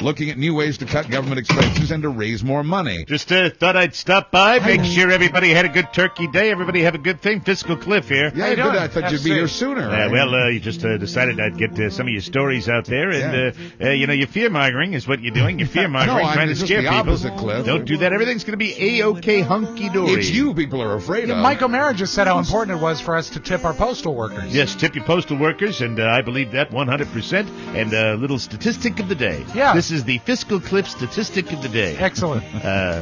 looking at new ways to cut government expenses and to raise more money. Just thought I'd stop by, make sure everybody had a good turkey day, everybody have a good thing. Fiscal Cliff here. Yeah, good. I thought you'd be here sooner. You just decided I'd get some of your stories out there, and your fear-mongering is what you're doing. You're fear-mongering, trying to scare people. Opposite, Cliff. Don't do that. Everything's going to be A-OK, hunky-dory. It's you people are afraid of. Mike O'Mara just said how important it was for us to tip our postal workers. Yes, tip your postal workers, and I believe that 100%. And a little statistic of the day. Yeah. This is the Fiscal Cliff statistic of the day. Excellent.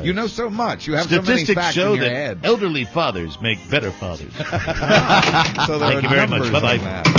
You know so much. You have so many facts show in your that head. elderly fathers make better fathers. So Thank you very much. Bye-bye.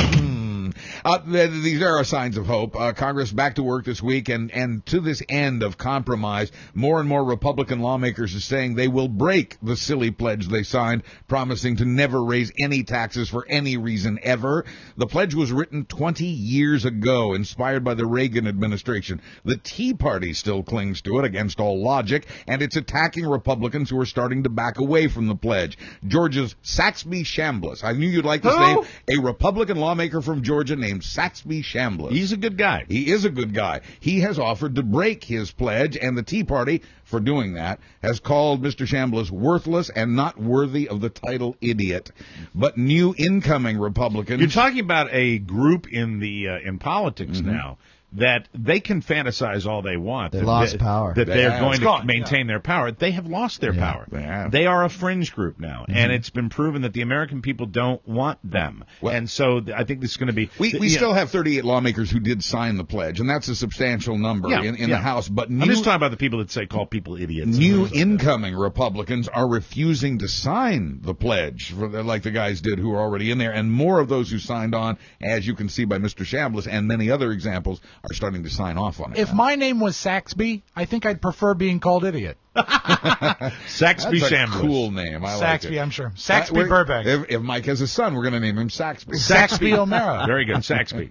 These are signs of hope. Congress back to work this week, and to this end of compromise, more and more Republican lawmakers are saying they will break the silly pledge they signed, promising to never raise any taxes for any reason ever. The pledge was written 20 years ago, inspired by the Reagan administration. The Tea Party still clings to it against all logic, and it's attacking Republicans who are starting to back away from the pledge. Georgia's Saxby Chambliss. I knew you'd like this name. A Republican lawmaker from Georgia named Saxby Chambliss. He's a good guy. He is a good guy. He has offered to break his pledge, and the Tea Party, for doing that, has called Mr. Chambliss worthless and not worthy of the title idiot. But new incoming Republicans... You're talking about a group in politics now that they can fantasize all they want. They lost power. That they're going to gone, maintain their power. They have lost their power. They are a fringe group now, and it's been proven that the American people don't want them. And so I think this is going to be... We still have 38 lawmakers who did sign the pledge, and that's a substantial number in the House. But I'm just talking about the people that call people idiots. New incoming Republicans are refusing to sign the pledge, like the guys did who are already in there, and more of those who signed on, as you can see by Mr. Chambliss and many other examples, are starting to sign off on it. If my name was Saxby, I think I'd prefer being called idiot. Saxby That's a Chambliss. cool name. I Saxby, like it. I'm sure. Saxby Burbank. If Mike has a son, we're going to name him Saxby. Saxby O'Mara. Very good, Saxby.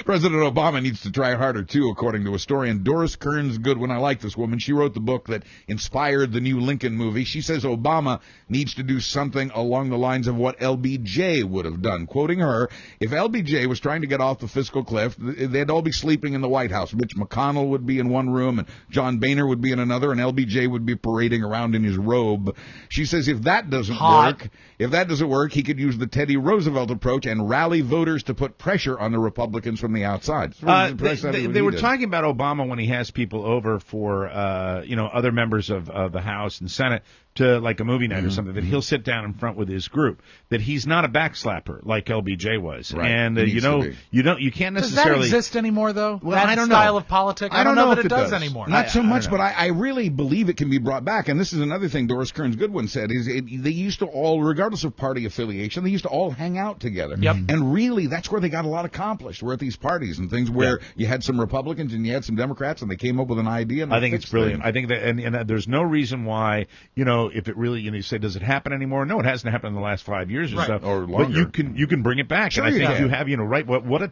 President Obama needs to try harder, too, according to a historian. Doris Kearns Goodwin, I like this woman. She wrote the book that inspired the new Lincoln movie. She says Obama needs to do something along the lines of what LBJ would have done. Quoting her, if LBJ was trying to get off the fiscal cliff, they'd all be sleeping in the White House. Mitch McConnell would be in one room, and John Boehner would be in another, and LBJ would be parading around in his robe. She says if that doesn't work, he could use the Teddy Roosevelt approach and rally voters to put pressure on the Republicans from the outside. They were talking about Obama when he has people over for other members of the House and Senate to like a movie night or something, that he'll sit down in front with his group, that he's not a backslapper like LBJ was. Right. And you can't necessarily... Does that exist anymore, though? Well, that I don't style know. of politics? I don't know that it does anymore. Not so much, but I really believe it can be brought back. And this is another thing Doris Kearns Goodwin said, is they used to all, regardless of party affiliation, they used to all hang out together. Yep. And really, that's where they got a lot accomplished, were at these parties and things where you had some Republicans and you had some Democrats, and they came up with an idea. And I think it's brilliant. I think that, and there's no reason why, if it really, you say, does it happen anymore? No, it hasn't happened in the last 5 years or so. Or longer. But you can bring it back. Sure, and I think you have,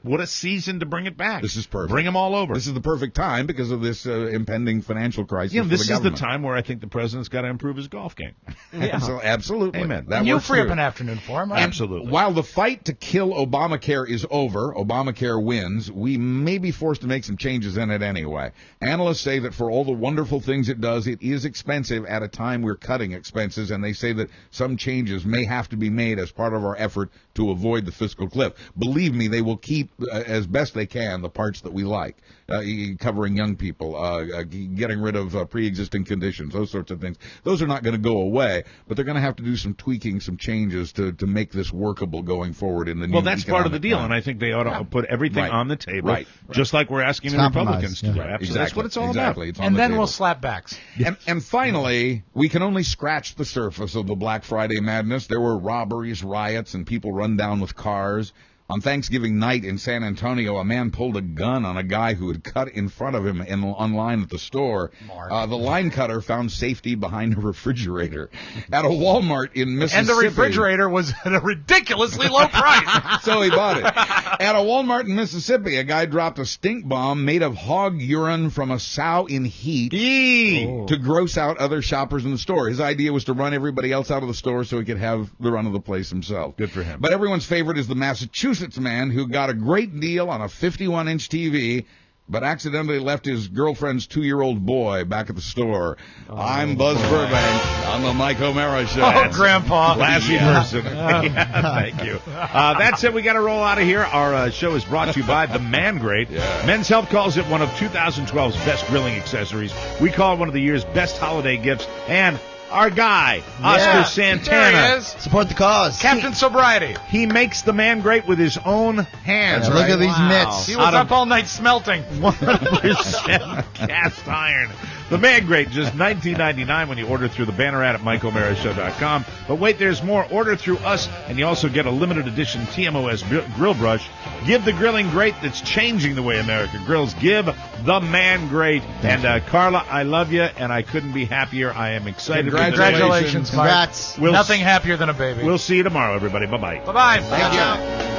what a season to bring it back. This is perfect. Bring them all over. This is the perfect time because of this impending financial crisis. This is the time where I think the president's got to improve his golf game. Yeah. So, absolutely. Amen. And you'll free up an afternoon for him, right? Absolutely. While the fight to kill Obamacare is over, Obamacare wins, we may be forced to make some changes in it anyway. Analysts say that for all the wonderful things it does, it is expensive at a time we're cutting expenses, and they say that some changes may have to be made as part of our effort to avoid the fiscal cliff. Believe me, they will keep, as best they can, the parts that we like, covering young people, getting rid of pre-existing conditions, those sorts of things. Those are not going to go away, but they're going to have to do some tweaking, some changes to make this workable going forward in the new that's part of the deal, plan. and I think they ought to put everything on the table, just like we're asking the Republicans to do. Absolutely. That's what it's all about. And then we'll slap backs. And finally, we can only scratch the surface of the Black Friday madness. There were robberies, riots, and people run down with cars. On Thanksgiving night in San Antonio, a man pulled a gun on a guy who had cut in front of him online at the store. The line cutter found safety behind a refrigerator. At a Walmart in Mississippi. And the refrigerator was at a ridiculously low price. So he bought it. At a Walmart in Mississippi, a guy dropped a stink bomb made of hog urine from a sow in heat to gross out other shoppers in the store. His idea was to run everybody else out of the store so he could have the run of the place himself. Good for him. But everyone's favorite is the Massachusetts man who got a great deal on a 51-inch TV, but accidentally left his girlfriend's 2-year-old boy back at the store. I'm Buzz Burbank on the Mike O'Mara Show. Oh, Grandpa. Classy person. Thank you. That's it. We got to roll out of here. Our show is brought to you by The Man Grate. Men's Health calls it one of 2012's best grilling accessories. We call it one of the year's best holiday gifts. And our guy, Oscar Santana. There he is. Support the cause. Captain Sobriety. He makes the Man Grate with his own hands. Look at these mitts. He was up all night smelting. 100% cast iron. The Man Grate, just $19.99 when you order through the banner ad at MikeO'MaraShow.com. But wait, there's more. Order through us, and you also get a limited edition TMOS grill brush. Give the grilling grate that's changing the way America grills. Give the Man Grate. And Carla, I love you, and I couldn't be happier. I am excited. Congratulations, Mike. Congrats. Nothing happier than a baby. We'll see you tomorrow, everybody. Bye-bye. Bye-bye. Thank you.